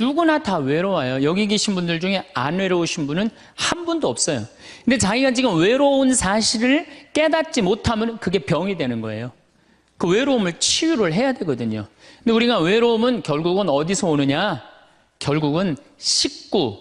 누구나 다 외로워요. 여기 계신 분들 중에 안 외로우신 분은 한 분도 없어요. 근데 자기가 지금 외로운 사실을 깨닫지 못하면 그게 병이 되는 거예요. 그 외로움을 치유를 해야 되거든요. 근데 우리가 외로움은 결국은 어디서 오느냐? 결국은 식구,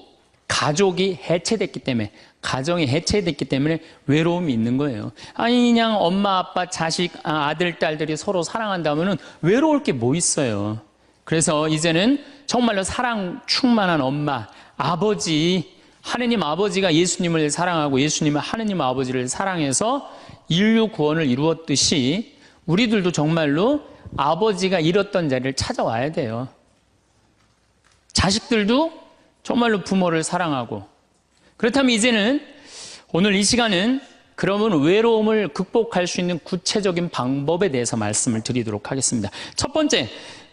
가족이 해체됐기 때문에, 가정이 해체됐기 때문에 외로움이 있는 거예요. 아니 그냥 엄마, 아빠, 자식, 아들, 딸들이 서로 사랑한다면은 외로울 게 뭐 있어요. 그래서 이제는 정말로 사랑 충만한 엄마, 아버지, 하느님 아버지가 예수님을 사랑하고 예수님은 하느님 아버지를 사랑해서 인류 구원을 이루었듯이 우리들도 정말로 아버지가 잃었던 자리를 찾아와야 돼요. 자식들도 정말로 부모를 사랑하고. 그렇다면 이제는 오늘 이 시간은 그러면 외로움을 극복할 수 있는 구체적인 방법에 대해서 말씀을 드리도록 하겠습니다. 첫 번째,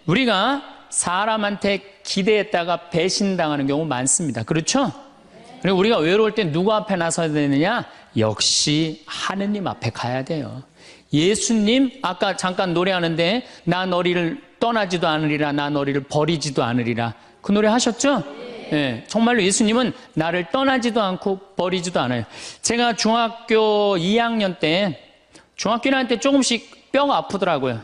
우리가 사람한테 기대했다가 배신당하는 경우 많습니다. 그렇죠? 그리고 우리가 외로울 때 누구 앞에 나서야 되느냐? 역시 하느님 앞에 가야 돼요. 예수님, 아까 잠깐 노래하는데 나 너희를 떠나지도 않으리라, 나 너희를 버리지도 않으리라. 그 노래 하셨죠? 네, 정말로 예수님은 나를 떠나지도 않고 버리지도 않아요. 제가 중학교 2학년 때, 중학교 1학년 때 조금씩 뼈가 아프더라고요.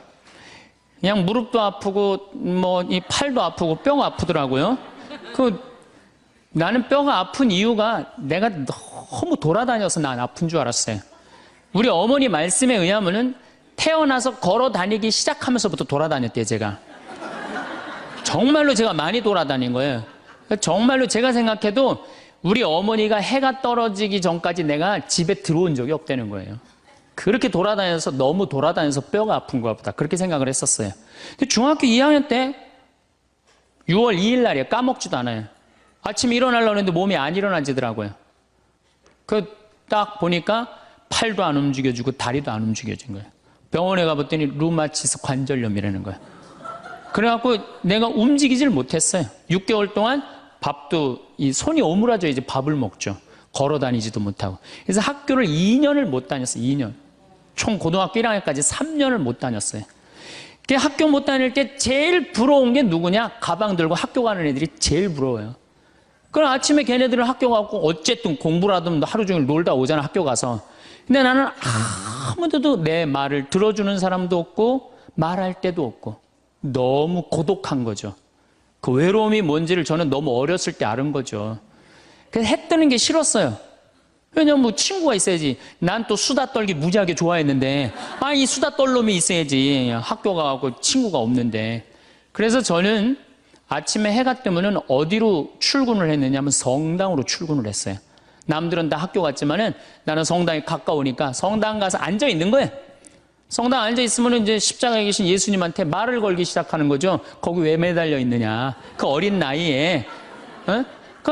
그냥 무릎도 아프고 뭐 이 팔도 아프고 뼈가 아프더라고요. 나는 뼈가 아픈 이유가 내가 너무 돌아다녀서 난 아픈 줄 알았어요. 우리 어머니 말씀에 의하면은 태어나서 걸어 다니기 시작하면서부터 돌아다녔대요, 제가. 정말로 제가 많이 돌아다닌 거예요. 정말로 제가 생각해도 우리 어머니가 해가 떨어지기 전까지 내가 집에 들어온 적이 없다는 거예요. 그렇게 돌아다녀서 너무 돌아다녀서 뼈가 아픈가 보다. 그렇게 생각을 했었어요. 근데 중학교 2학년 때 6월 2일 날이에요. 까먹지도 않아요. 아침에 일어나려고 했는데 몸이 안 일어나지더라고요. 딱 보니까 팔도 안 움직여지고 다리도 안 움직여진 거예요. 병원에 가봤더니 루마티스 관절염이라는 거예요. 그래갖고 내가 움직이질 못했어요. 6개월 동안 밥도 이 손이 오므라져 이제 밥을 먹죠. 걸어 다니지도 못하고. 그래서 학교를 2년을 못 다녔어요. 2년. 총 고등학교 1학년까지 3년을 못 다녔어요. 학교 못 다닐 때 제일 부러운 게 누구냐? 가방 들고 학교 가는 애들이 제일 부러워요. 그럼 아침에 걔네들은 학교 가고 어쨌든 공부를 하든 하루 종일 놀다 오잖아, 학교 가서. 근데 나는 아무데도 내 말을 들어주는 사람도 없고 말할 데도 없고 너무 고독한 거죠. 그 외로움이 뭔지를 저는 너무 어렸을 때 알은 거죠. 그래서 해 뜨는 게 싫었어요. 왜냐면 뭐 친구가 있어야지. 난 또 수다 떨기 무지하게 좋아했는데 이 수다 떨 놈이 있어야지. 학교 가고 친구가 없는데. 그래서 저는 아침에 해가 뜨면은 어디로 출근을 했느냐면 성당으로 출근을 했어요. 남들은 다 학교 갔지만은 나는 성당에 가까우니까 성당 가서 앉아 있는 거예요. 성당 앉아 있으면 이제 십자가에 계신 예수님한테 말을 걸기 시작하는 거죠. 거기 왜 매달려 있느냐. 그 어린 나이에.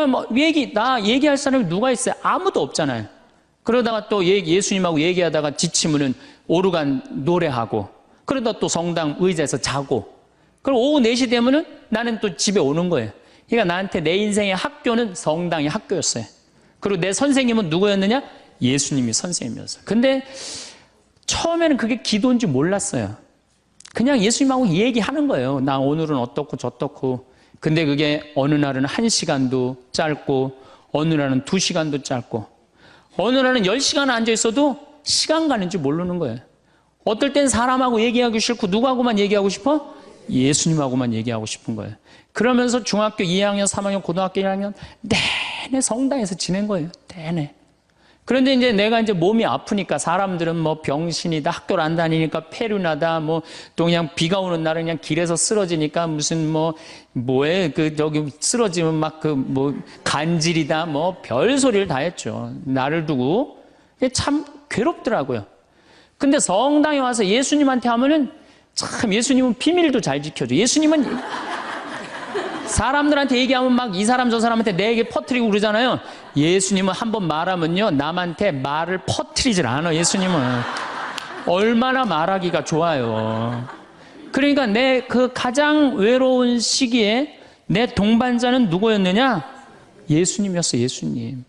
뭐 나 얘기할 사람이 누가 있어요? 아무도 없잖아요. 그러다가 또 예수님하고 얘기하다가 지치면은 오르간 노래하고, 그러다 또 성당 의자에서 자고, 그럼 오후 4시 되면은 나는 또 집에 오는 거예요. 그러니까 나한테 내 인생의 학교는 성당이 학교였어요. 그리고 내 선생님은 누구였느냐? 예수님이 선생님이었어요. 근데 처음에는 그게 기도인지 몰랐어요. 그냥 예수님하고 얘기하는 거예요. 나 오늘은 어떻고 저떻고. 근데 그게 어느 날은 1시간도 짧고 어느 날은 2시간도 짧고 어느 날은 10시간 앉아 있어도 시간 가는 줄 모르는 거예요. 어떨 땐 사람하고 얘기하기 싫고 누구하고만 얘기하고 싶어? 예수님하고만 얘기하고 싶은 거예요. 그러면서 중학교 2학년, 3학년, 고등학교 1학년 내내 성당에서 지낸 거예요. 내내. 그런데 이제 내가 이제 몸이 아프니까 사람들은 뭐 병신이다, 학교를 안 다니니까 폐륜하다, 뭐 또 그냥 비가 오는 날은 그냥 길에서 쓰러지니까 무슨 저기 쓰러지면 막 간질이다, 뭐 별 소리를 다 했죠. 나를 두고. 참 괴롭더라고요. 근데 성당에 와서 예수님한테 하면은 참 예수님은 비밀도 잘 지켜줘. 예수님은 사람들한테 얘기하면 막 이 사람 저 사람한테 내 얘기 퍼뜨리고 그러잖아요. 예수님은 한번 말하면요 남한테 말을 퍼뜨리질 않아. 예수님은 얼마나 말하기가 좋아요. 그러니까 내 그 가장 외로운 시기에 내 동반자는 누구였느냐? 예수님이었어. 예수님.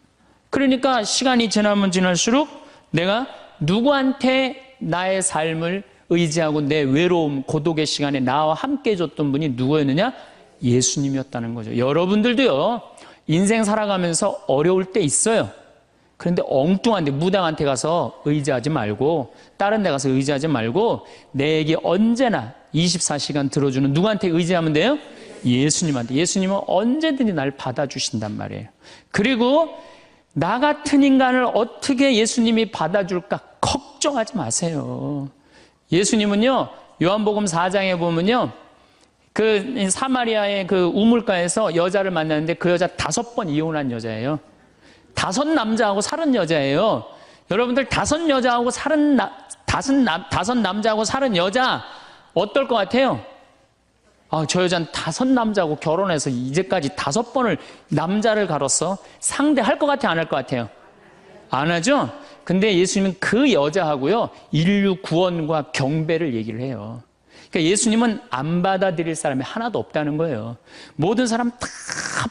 그러니까 시간이 지나면 지날수록 내가 누구한테 나의 삶을 의지하고 내 외로움 고독의 시간에 나와 함께 해줬던 분이 누구였느냐? 예수님이었다는 거죠. 여러분들도요, 인생 살아가면서 어려울 때 있어요. 그런데 엉뚱한데 무당한테 가서 의지하지 말고, 다른 데 가서 의지하지 말고, 내 얘기 언제나 24시간 들어주는 누구한테 의지하면 돼요? 예수님한테. 예수님은 언제든지 날 받아주신단 말이에요. 그리고 나 같은 인간을 어떻게 예수님이 받아줄까 걱정하지 마세요. 예수님은요, 요한복음 4장에 보면요, 그 사마리아의 그 우물가에서 여자를 만났는데 그 여자 5번 이혼한 여자예요. 5 남자하고 살은 여자예요. 여러분들 5 여자하고 살은 5 남자하고 살은 여자 어떨 것 같아요? 아, 저 여자는 5 남자하고 결혼해서 이제까지 5번을 남자를 갈았어. 상대할 것 같아요, 안 할 것 같아요? 안 하죠? 근데 예수님은 그 여자하고요, 인류 구원과 경배를 얘기를 해요. 그러니까 예수님은 안 받아들일 사람이 하나도 없다는 거예요. 모든 사람 다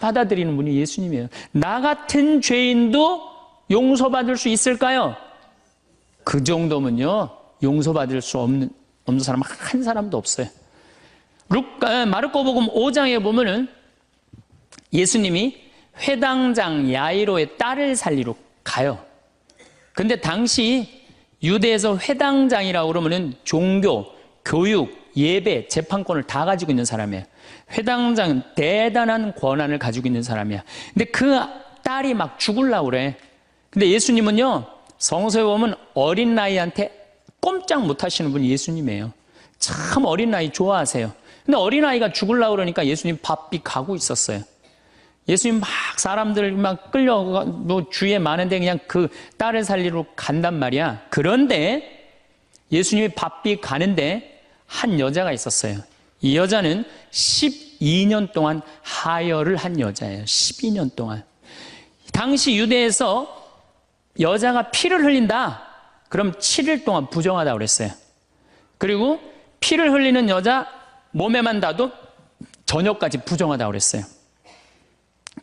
받아들이는 분이 예수님이에요. 나 같은 죄인도 용서받을 수 있을까요? 그 정도면요, 용서받을 수 없는 사람 한 사람도 없어요. 마르코복음 5장에 보면은 예수님이 회당장 야이로의 딸을 살리러 가요. 근데 당시 유대에서 회당장이라고 그러면은 종교, 교육, 예배, 재판권을 다 가지고 있는 사람이에요. 회당장은 대단한 권한을 가지고 있는 사람이야. 근데 그 딸이 막 죽으려고 그래. 근데 예수님은요, 성서에 보면 어린 나이한테 꼼짝 못 하시는 분이 예수님이에요. 참 어린 나이 좋아하세요. 근데 어린아이가 죽으려고 그러니까 예수님 바삐 가고 있었어요. 예수님 막 사람들 막 뭐 주위에 많은데 그냥 그 딸을 살리러 간단 말이야. 그런데 예수님이 바삐 가는데 한 여자가 있었어요. 이 여자는 12년 동안 하혈을 한 여자예요. 12년 동안. 당시 유대에서 여자가 피를 흘린다, 그럼 7일 동안 부정하다고 그랬어요. 그리고 피를 흘리는 여자 몸에만 닿아도 저녁까지 부정하다고 그랬어요.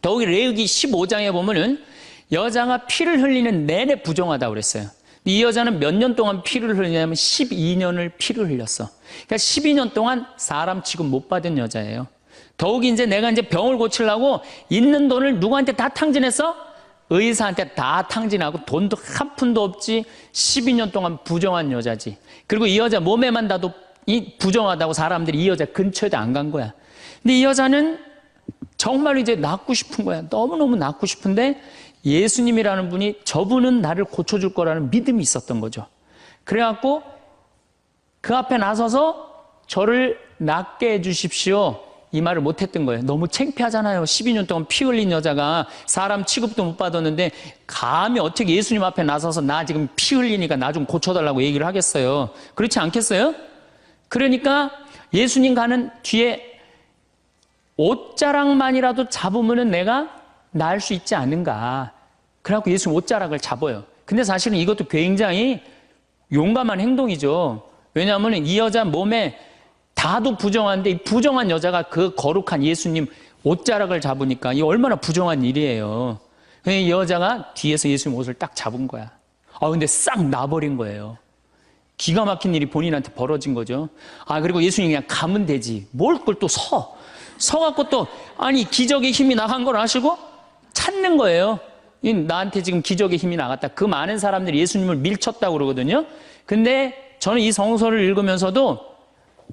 더욱이 레위기 15장에 보면은 여자가 피를 흘리는 내내 부정하다고 그랬어요. 이 여자는 몇 년 동안 피를 흘리냐면 12년을 피를 흘렸어. 그러니까 12년 동안 사람 취급 못 받은 여자예요. 더욱이 이제 내가 이제 병을 고치려고 있는 돈을 누구한테 다 탕진했어? 의사한테 다 탕진하고 돈도 한 푼도 없지. 12년 동안 부정한 여자지. 그리고 이 여자 몸에만 닿아도 이 부정하다고 사람들이 이 여자 근처에도 안 간 거야. 근데 이 여자는 정말 이제 낫고 싶은 거야. 너무너무 낫고 싶은데 예수님이라는 분이 저분은 나를 고쳐줄 거라는 믿음이 있었던 거죠. 그래갖고 그 앞에 나서서 저를 낫게 해주십시오, 이 말을 못했던 거예요. 너무 창피하잖아요. 12년 동안 피 흘린 여자가 사람 취급도 못 받았는데 감히 어떻게 예수님 앞에 나서서 나 지금 피 흘리니까 나 좀 고쳐달라고 얘기를 하겠어요? 그렇지 않겠어요? 그러니까 예수님 가는 뒤에 옷자락만이라도 잡으면 내가 나을 수 있지 않은가. 그래갖고 예수님 옷자락을 잡아요. 근데 사실은 이것도 굉장히 용감한 행동이죠. 왜냐하면 이 여자 몸에 다도 부정한데 이 부정한 여자가 그 거룩한 예수님 옷자락을 잡으니까 이 얼마나 부정한 일이에요. 이 여자가 뒤에서 예수님 옷을 딱 잡은 거야. 근데 싹 나버린 거예요. 기가 막힌 일이 본인한테 벌어진 거죠. 그리고 예수님이 그냥 가면 되지. 뭘 그걸 또 서갖고 또, 기적의 힘이 나간 걸 아시고 찾는 거예요. 나한테 지금 기적의 힘이 나갔다. 그 많은 사람들이 예수님을 밀쳤다고 그러거든요. 근데 저는 이 성서를 읽으면서도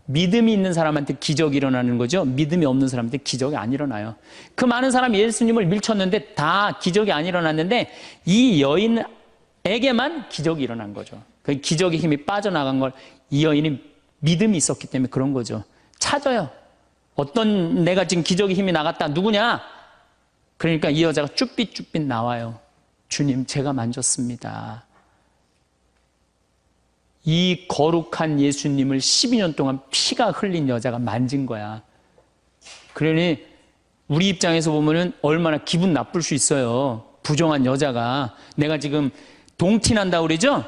믿음이 있는 사람한테 기적이 일어나는 거죠. 믿음이 없는 사람한테 기적이 안 일어나요. 그 많은 사람이 예수님을 밀쳤는데 다 기적이 안 일어났는데 이 여인에게만 기적이 일어난 거죠. 그 기적의 힘이 빠져나간 걸 이 여인이 믿음이 있었기 때문에 그런 거죠. 찾아요. 어떤 내가 지금 기적의 힘이 나갔다. 누구냐? 그러니까 이 여자가 쭈삣쭈삣 나와요. 주님, 제가 만졌습니다. 이 거룩한 예수님을 12년 동안 피가 흘린 여자가 만진 거야. 그러니 우리 입장에서 보면은 얼마나 기분 나쁠 수 있어요. 부정한 여자가. 내가 지금 동티난다고 그러죠?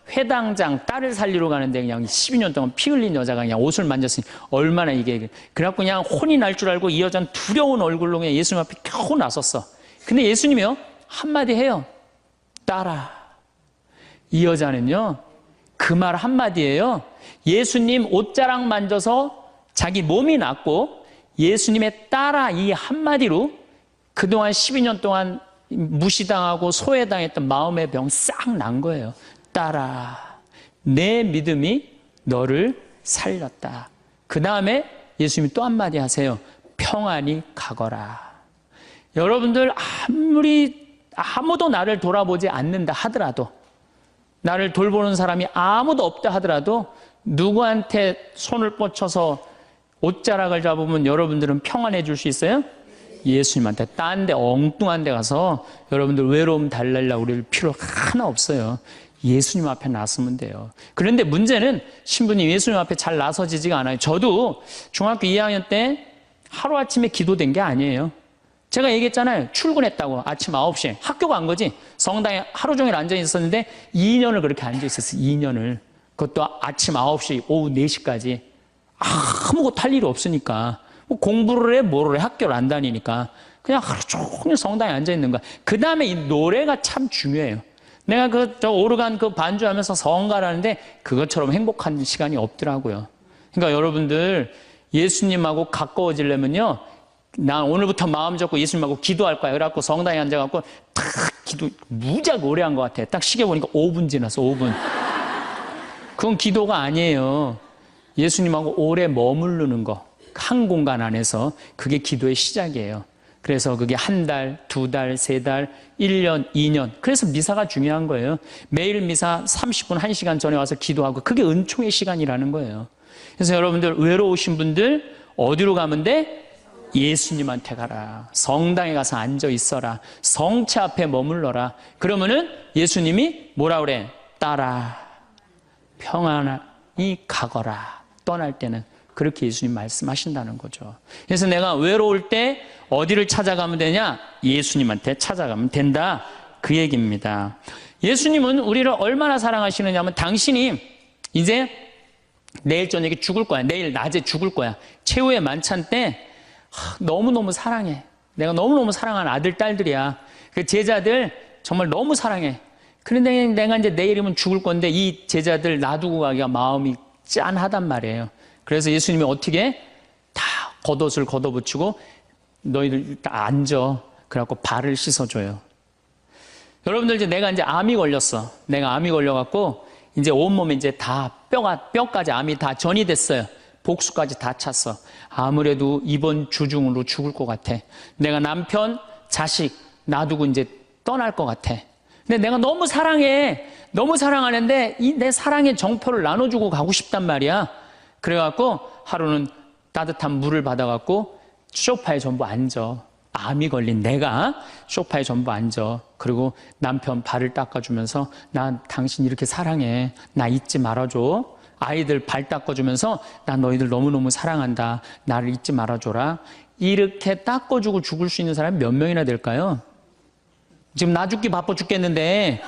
회당장 딸을 살리러 가는데 그냥 12년 동안 피 흘린 여자가 그냥 옷을 만졌으니 얼마나 이게. 그래갖고 그냥 혼이 날 줄 알고 이 여자는 두려운 얼굴로 그냥 예수님 앞에 겨우 나섰어. 근데 예수님이요, 한마디 해요. 딸아. 이 여자는요, 그 말 한마디예요. 예수님 옷자락 만져서 자기 몸이 낫고 예수님의 따라 이 한마디로 그동안 12년 동안 무시당하고 소외당했던 마음의 병 싹 난 거예요. 따라, 내 믿음이 너를 살렸다. 그 다음에 예수님이 또 한마디 하세요. 평안히 가거라. 여러분들 아무도 나를 돌아보지 않는다 하더라도, 나를 돌보는 사람이 아무도 없다 하더라도 누구한테 손을 뻗쳐서 옷자락을 잡으면 여러분들은 평안해질 수 있어요? 예수님한테. 딴 데 엉뚱한 데 가서 여러분들 외로움 달래려고 그럴 필요 하나 없어요. 예수님 앞에 나서면 돼요. 그런데 문제는 신부님 예수님 앞에 잘 나서지지가 않아요. 저도 중학교 2학년 때 하루아침에 기도된 게 아니에요. 제가 얘기했잖아요. 출근했다고 아침 9시에. 학교 간 거지. 성당에 하루 종일 앉아 있었는데 2년을 그렇게 앉아 있었어요. 2년을. 그것도 아침 9시, 오후 4시까지. 아무것도 할 일이 없으니까. 뭐 공부를 해, 뭐를 해, 학교를 안 다니니까. 그냥 하루 종일 성당에 앉아 있는 거야. 그 다음에 이 노래가 참 중요해요. 내가 오르간 반주하면서 성가라는데 그것처럼 행복한 시간이 없더라고요. 그러니까 여러분들 예수님하고 가까워지려면요. 난 오늘부터 마음 잡고 예수님하고 기도할 거야. 그래갖고 성당에 앉아갖고 탁 기도 무지하게 오래 한 것 같아. 딱 시계 보니까 5분 지났어. 5분. 그건 기도가 아니에요. 예수님하고 오래 머무르는 거. 한 공간 안에서 그게 기도의 시작이에요. 그래서 그게 한 달, 2달, 3달, 1년, 2년. 그래서 미사가 중요한 거예요. 매일 미사 30분, 1시간 전에 와서 기도하고 그게 은총의 시간이라는 거예요. 그래서 여러분들 외로우신 분들 어디로 가면 돼? 예수님한테 가라. 성당에 가서 앉아 있어라. 성체 앞에 머물러라. 그러면은 예수님이 뭐라 그래? 따라 평안히 가거라. 떠날 때는 그렇게 예수님 말씀하신다는 거죠. 그래서 내가 외로울 때 어디를 찾아가면 되냐? 예수님한테 찾아가면 된다. 그 얘기입니다. 예수님은 우리를 얼마나 사랑하시느냐면 당신이 이제 내일 저녁에 죽을 거야. 내일 낮에 죽을 거야. 최후의 만찬 때 너무너무 사랑해. 내가 너무너무 사랑하는 아들, 딸들이야. 그 제자들 정말 너무 사랑해. 그런데 내가 이제 내일이면 죽을 건데 이 제자들 놔두고 가기가 마음이 짠하단 말이에요. 그래서 예수님이 어떻게 다 겉옷을 걷어붙이고 너희들 다 앉아. 그래갖고 발을 씻어줘요. 여러분들 이제 내가 이제 암이 걸렸어. 내가 암이 걸려갖고 이제 온몸에 이제 다 뼈까지 암이 다 전이 됐어요. 복수까지 다 찼어. 아무래도 이번 주중으로 죽을 것 같아. 내가 남편, 자식 놔두고 이제 떠날 것 같아. 근데 내가 너무 사랑해. 너무 사랑하는데 이 내 사랑의 정포를 나눠주고 가고 싶단 말이야. 그래갖고 하루는 따뜻한 물을 받아갖고 소파에 전부 앉아. 암이 걸린 내가 소파에 전부 앉아. 그리고 남편 발을 닦아주면서 나 당신 이렇게 사랑해. 나 잊지 말아줘. 아이들 발 닦아주면서 나 너희들 너무너무 사랑한다. 나를 잊지 말아줘라. 이렇게 닦아주고 죽을 수 있는 사람이 몇 명이나 될까요? 지금 나 죽기 바빠 죽겠는데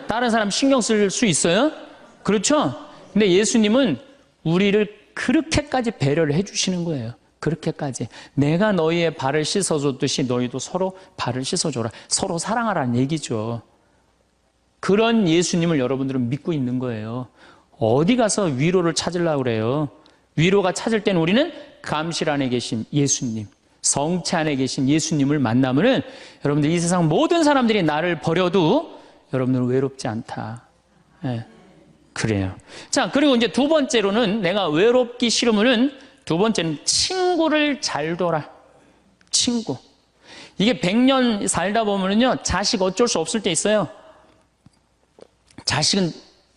다른 사람 신경 쓸 수 있어요? 그렇죠? 근데 예수님은 우리를 그렇게까지 배려를 해주시는 거예요. 그렇게까지. 내가 너희의 발을 씻어줬듯이 너희도 서로 발을 씻어줘라. 서로 사랑하라는 얘기죠. 그런 예수님을 여러분들은 믿고 있는 거예요. 어디 가서 위로를 찾으려고 그래요? 위로가 찾을 때는 우리는 감실 안에 계신 예수님, 성체 안에 계신 예수님을 만나면은 여러분들 이 세상 모든 사람들이 나를 버려도 여러분들은 외롭지 않다. 네, 그래요. 자, 그리고 이제 두 번째로는 내가 외롭기 싫으면은 두 번째는 친구를 잘 둬라. 친구. 이게 100년 살다 보면은요, 자식 어쩔 수 없을 때 있어요. 자식은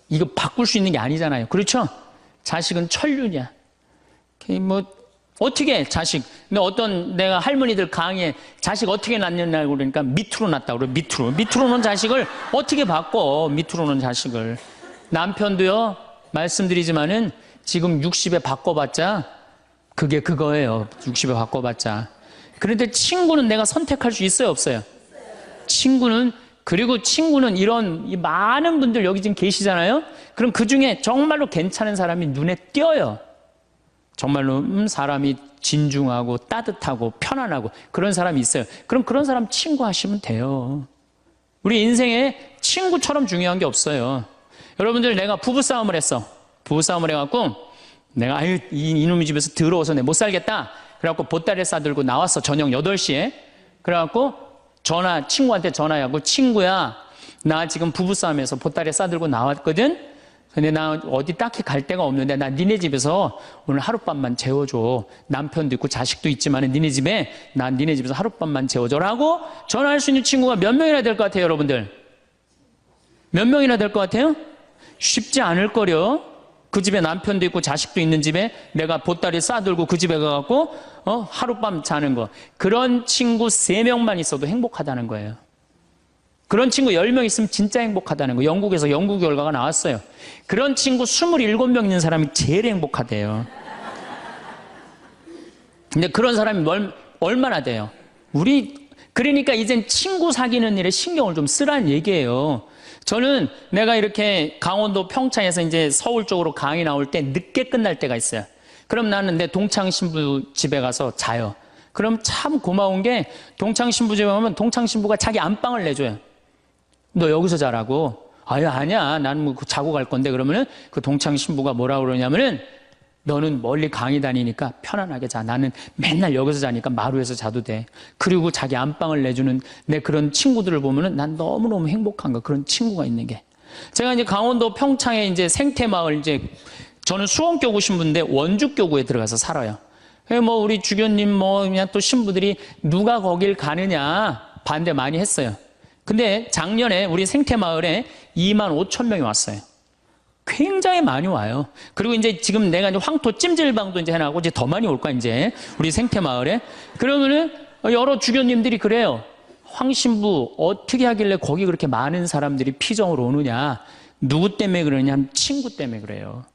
이거 바꿀 수 있는 게 아니잖아요. 그렇죠? 자식은 천륜이야. 뭐 어떻게 자식? 근데 어떤 내가 할머니들 강의에 자식 어떻게 낳느냐고 그러니까 밑으로 낳다고 그래. 밑으로 놓은 자식을 어떻게 바꿔? 밑으로 놓은 자식을. 남편도요. 말씀드리지만은 지금 60에 바꿔봤자 그게 그거예요. 60에 바꿔봤자. 그런데 친구는 내가 선택할 수 있어요, 없어요? 그리고 친구는 이런 이 많은 분들 여기 지금 계시잖아요. 그럼 그 중에 정말로 괜찮은 사람이 눈에 띄어요. 정말로 사람이 진중하고 따뜻하고 편안하고 그런 사람이 있어요. 그럼 그런 사람 친구 하시면 돼요. 우리 인생에 친구처럼 중요한 게 없어요. 여러분들 내가 부부싸움을 했어. 부부싸움을 해갖고 내가 이놈의 집에서 더러워서 내 못 살겠다. 그래갖고 보따리 싸들고 나왔어. 저녁 8시에. 그래갖고 친구한테 전화하고, 친구야, 나 지금 부부싸움에서 보따리 싸들고 나왔거든? 근데 나 어디 딱히 갈 데가 없는데 나 니네 집에서 오늘 하룻밤만 재워줘. 남편도 있고 자식도 있지만 니네 집에서 하룻밤만 재워줘라고 전화할 수 있는 친구가 몇 명이나 될 것 같아요, 여러분들? 몇 명이나 될 것 같아요? 쉽지 않을 거려. 그 집에 남편도 있고 자식도 있는 집에 내가 보따리 싸들고 그 집에 가갖고 하룻밤 자는 거. 그런 친구 3명만 있어도 행복하다는 거예요. 그런 친구 10명 있으면 진짜 행복하다는 거. 영국에서 연구 결과가 나왔어요. 그런 친구 27명 있는 사람이 제일 행복하대요. 근데 그런 사람이 얼마나 돼요? 그러니까 이젠 친구 사귀는 일에 신경을 좀 쓰라는 얘기예요. 저는 내가 이렇게 강원도 평창에서 이제 서울 쪽으로 강의 나올 때 늦게 끝날 때가 있어요. 그럼 나는 내 동창 신부 집에 가서 자요. 그럼 참 고마운 게 동창 신부 집에 가면 동창 신부가 자기 안방을 내줘요. 너 여기서 자라고. 아니야. 나는 뭐 자고 갈 건데. 그러면은 그 동창 신부가 뭐라 그러냐면은 너는 멀리 강의 다니니까 편안하게 자. 나는 맨날 여기서 자니까 마루에서 자도 돼. 그리고 자기 안방을 내주는 내 그런 친구들을 보면은 난 너무너무 행복한 거. 그런 친구가 있는 게. 제가 이제 강원도 평창에 이제 생태마을 저는 수원교구 신부인데 원주교구에 들어가서 살아요. 뭐 우리 주교님 그냥 또 신부들이 누가 거길 가느냐 반대 많이 했어요. 근데 작년에 우리 생태마을에 25,000명이 왔어요. 굉장히 많이 와요. 그리고 이제 지금 내가 이제 황토 찜질방도 이제 해놔고 이제 더 많이 올 거야, 이제. 우리 생태마을에. 그러면은 여러 주교님들이 그래요. 황신부 어떻게 하길래 거기 그렇게 많은 사람들이 피정을 오느냐. 누구 때문에 그러냐 하면 친구 때문에 그래요.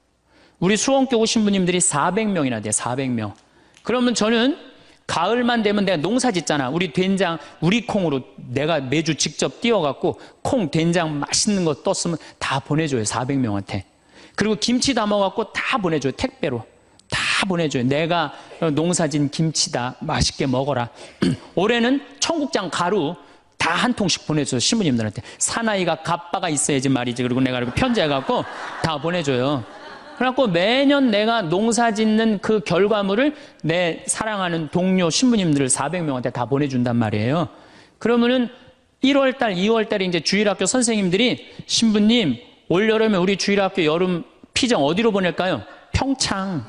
우리 수원교구 신부님들이 400명이나 돼요, 400명. 그러면 저는 가을만 되면 내가 농사 짓잖아. 우리 된장, 우리 콩으로 내가 매주 직접 띄워갖고 콩, 된장 맛있는 거 떴으면 다 보내줘요. 400명한테. 그리고 김치 담아갖고 다 보내줘요. 택배로. 다 보내줘요. 내가 농사진 김치다. 맛있게 먹어라. 올해는 청국장 가루 다 한 통씩 보내줘요. 신부님들한테. 사나이가 갑바가 있어야지 말이지. 그리고 내가 이렇게 편지해갖고 다 보내줘요. 그래갖고 매년 내가 농사 짓는 그 결과물을 내 사랑하는 동료 신부님들 400명한테 다 보내준단 말이에요. 그러면은 1월달, 2월달에 이제 주일학교 선생님들이 신부님, 올여름에 우리 주일학교 여름 피정 어디로 보낼까요? 평창.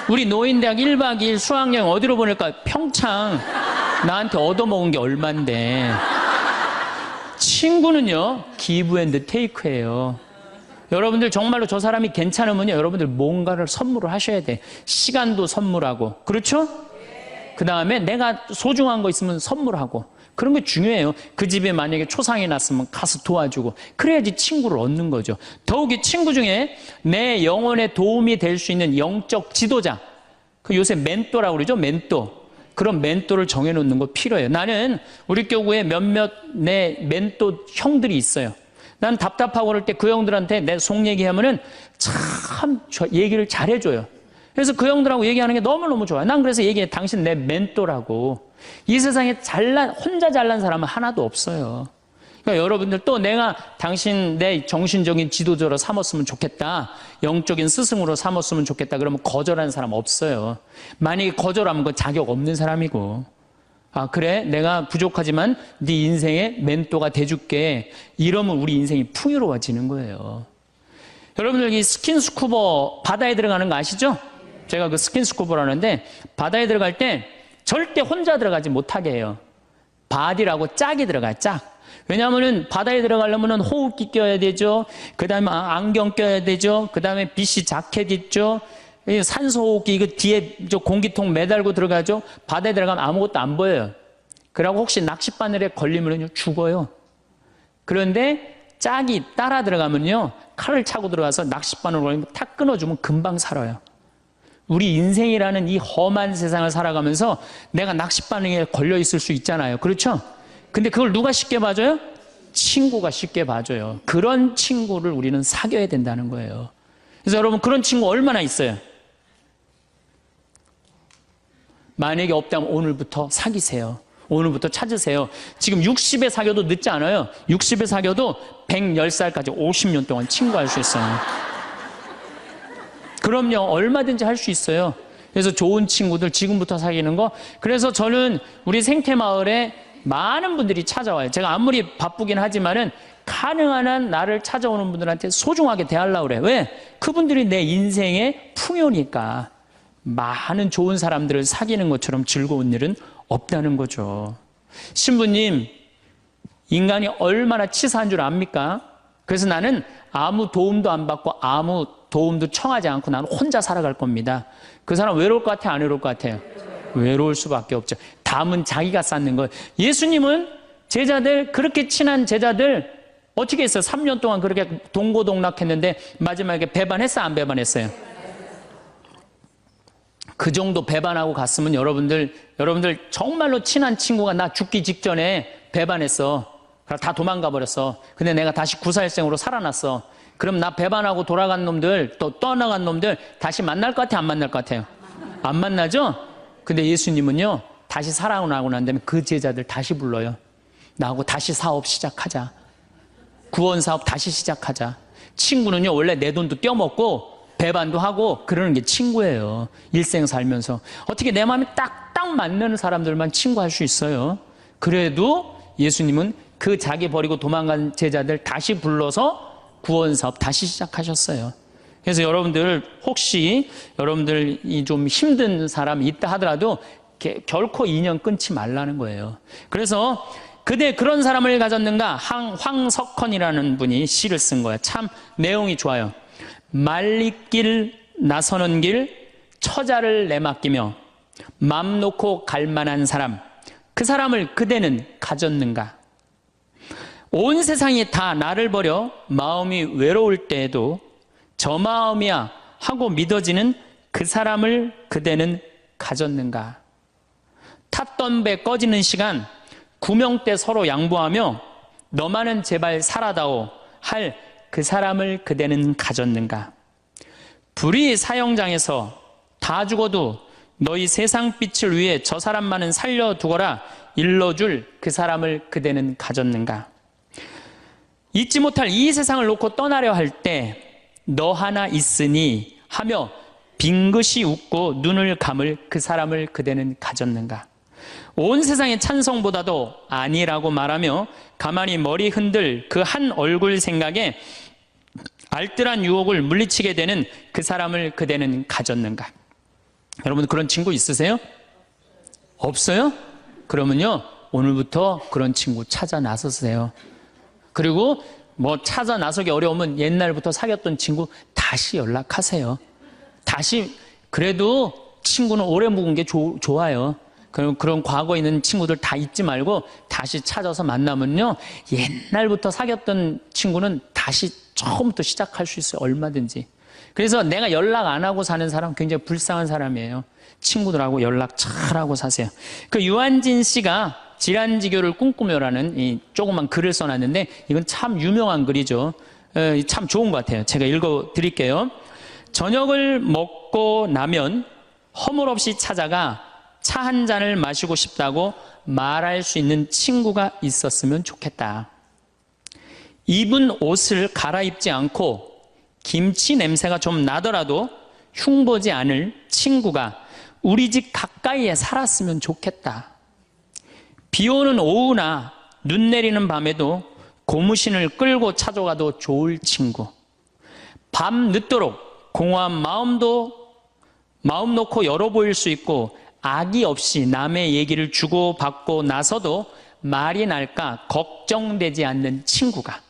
우리 노인대학 1박 2일 수학여행 어디로 보낼까요? 평창. 나한테 얻어먹은 게 얼만데. 친구는요, 기브 앤드 테이크예요. 여러분들 정말로 저 사람이 괜찮으면요, 여러분들 뭔가를 선물을 하셔야 돼. 시간도 선물하고. 그렇죠? 그 다음에 내가 소중한 거 있으면 선물하고. 그런 게 중요해요. 그 집에 만약에 초상이 났으면 가서 도와주고. 그래야지 친구를 얻는 거죠. 더욱이 친구 중에 내 영혼에 도움이 될 수 있는 영적 지도자. 그 요새 멘토라고 그러죠? 멘토. 그런 멘토를 정해놓는 거 필요해요. 나는 우리 교구에 몇몇 내 멘토 형들이 있어요. 난 답답하고 그럴 때 그 형들한테 내 속 얘기하면은 참 얘기를 잘해줘요. 그래서 그 형들하고 얘기하는 게 너무너무 좋아요. 난 그래서 얘기해. 당신 내 멘토라고. 이 세상에 혼자 잘난 사람은 하나도 없어요. 그러니까 여러분들 또 내가 당신 내 정신적인 지도자로 삼았으면 좋겠다. 영적인 스승으로 삼았으면 좋겠다. 그러면 거절하는 사람 없어요. 만약에 거절하면 그건 자격 없는 사람이고. 그래? 내가 부족하지만 네 인생의 멘토가 돼줄게. 이러면 우리 인생이 풍요로워지는 거예요. 여러분들 이 스킨스쿠버 바다에 들어가는 거 아시죠? 제가 그 스킨스쿠버라는데 바다에 들어갈 때 절대 혼자 들어가지 못하게 해요. 바디라고 짝이 들어가요, 짝. 왜냐하면은 바다에 들어가려면은 호흡기 껴야 되죠. 그 다음에 안경 껴야 되죠. 그 다음에 BC 자켓 있죠. 산소호흡기 이거 뒤에 저 공기통 매달고 들어가죠. 바다에 들어가면 아무것도 안 보여요. 그러고 혹시 낚싯바늘에 걸리면 죽어요. 그런데 짝이 따라 들어가면요, 칼을 차고 들어가서 낚싯바늘 걸리면 탁 끊어주면 금방 살아요. 우리 인생이라는 이 험한 세상을 살아가면서 내가 낚싯바늘에 걸려 있을 수 있잖아요. 그렇죠? 근데 그걸 누가 쉽게 봐줘요? 친구가 쉽게 봐줘요. 그런 친구를 우리는 사귀어야 된다는 거예요. 그래서 여러분, 그런 친구 얼마나 있어요? 만약에 없다면 오늘부터 사귀세요. 오늘부터 찾으세요. 지금 60에 사귀어도 늦지 않아요. 60에 사귀어도 110살까지 50년 동안 친구할 수 있어요. 그럼요, 얼마든지 할 수 있어요. 그래서 좋은 친구들 지금부터 사귀는 거. 그래서 저는 우리 생태마을에 많은 분들이 찾아와요. 제가 아무리 바쁘긴 하지만은 가능한 한 나를 찾아오는 분들한테 소중하게 대하려고 그래요. 왜? 그분들이 내 인생의 풍요니까. 많은 좋은 사람들을 사귀는 것처럼 즐거운 일은 없다는 거죠. 신부님, 인간이 얼마나 치사한 줄 압니까? 그래서 나는 아무 도움도 안 받고 아무 도움도 청하지 않고 나는 혼자 살아갈 겁니다. 그 사람 외로울 것 같아요? 안 외로울 것 같아요? 외로울 수밖에 없죠. 담은 자기가 쌓는 거예요. 예수님은 제자들, 그렇게 친한 제자들 어떻게 했어요? 3년 동안 그렇게 동고동락했는데 마지막에 배반했어요? 안 배반했어요? 그 정도 배반하고 갔으면 여러분들 정말로 친한 친구가 나 죽기 직전에 배반했어. 다 도망가 버렸어. 근데 내가 다시 구사일생으로 살아났어. 그럼 나 배반하고 돌아간 놈들, 또 떠나간 놈들 다시 만날 것 같아요? 안 만날 것 같아요? 안 만나죠? 근데 예수님은요, 다시 살아나고 난 다음에 그 제자들 다시 불러요. 나하고 다시 사업 시작하자. 구원 사업 다시 시작하자. 친구는요, 원래 내 돈도 떼어먹고 배반도 하고 그러는 게 친구예요. 일생 살면서. 어떻게 내 마음이 딱 맞는 사람들만 친구할 수 있어요. 그래도 예수님은 그 자기 버리고 도망간 제자들 다시 불러서 구원 사업 다시 시작하셨어요. 그래서 여러분들 혹시 여러분들이 좀 힘든 사람이 있다 하더라도 결코 인연 끊지 말라는 거예요. 그래서 그대 그런 사람을 가졌는가? 황석헌이라는 분이 시를 쓴 거예요. 참 내용이 좋아요. 말리길 나서는 길 처자를 내맡기며 맘 놓고 갈 만한 사람, 그 사람을 그대는 가졌는가? 온 세상이 다 나를 버려 마음이 외로울 때에도 저 마음이야 하고 믿어지는 그 사람을 그대는 가졌는가? 탔던 배 꺼지는 시간 구명대 서로 양보하며 너만은 제발 살아다오 할 그 사람을 그대는 가졌는가? 불의 사형장에서 다 죽어도 너희 세상 빛을 위해 저 사람만은 살려두거라 일러줄 그 사람을 그대는 가졌는가? 잊지 못할 이 세상을 놓고 떠나려 할 때 너 하나 있으니 하며 빙긋이 웃고 눈을 감을 그 사람을 그대는 가졌는가? 온 세상의 찬성보다도 아니라고 말하며 가만히 머리 흔들 그 한 얼굴 생각에 알뜰한 유혹을 물리치게 되는 그 사람을 그대는 가졌는가? 여러분 그런 친구 있으세요? 없어요? 그러면요 오늘부터 그런 친구 찾아 나서세요. 그리고 뭐 찾아 나서기 어려우면 옛날부터 사귀었던 친구 다시 연락하세요. 다시 그래도 친구는 오래 묵은 게 좋아요. 그런 과거에 있는 친구들 다 잊지 말고 다시 찾아서 만나면요 옛날부터 사귀었던 친구는 다시 처음부터 시작할 수 있어요. 얼마든지. 그래서 내가 연락 안 하고 사는 사람 굉장히 불쌍한 사람이에요. 친구들하고 연락 잘하고 사세요. 그 유한진 씨가 질환지교를 꿈꾸며라는 이 조그만 글을 써놨는데 이건 참 유명한 글이죠. 참 좋은 것 같아요. 제가 읽어드릴게요. 저녁을 먹고 나면 허물없이 찾아가 차 한 잔을 마시고 싶다고 말할 수 있는 친구가 있었으면 좋겠다. 입은 옷을 갈아입지 않고 김치 냄새가 좀 나더라도 흉보지 않을 친구가 우리 집 가까이에 살았으면 좋겠다. 비 오는 오후나 눈 내리는 밤에도 고무신을 끌고 찾아가도 좋을 친구. 밤 늦도록 공허한 마음 놓고 열어 보일 수 있고 악의 없이 남의 얘기를 주고받고 나서도 말이 날까 걱정되지 않는 친구가.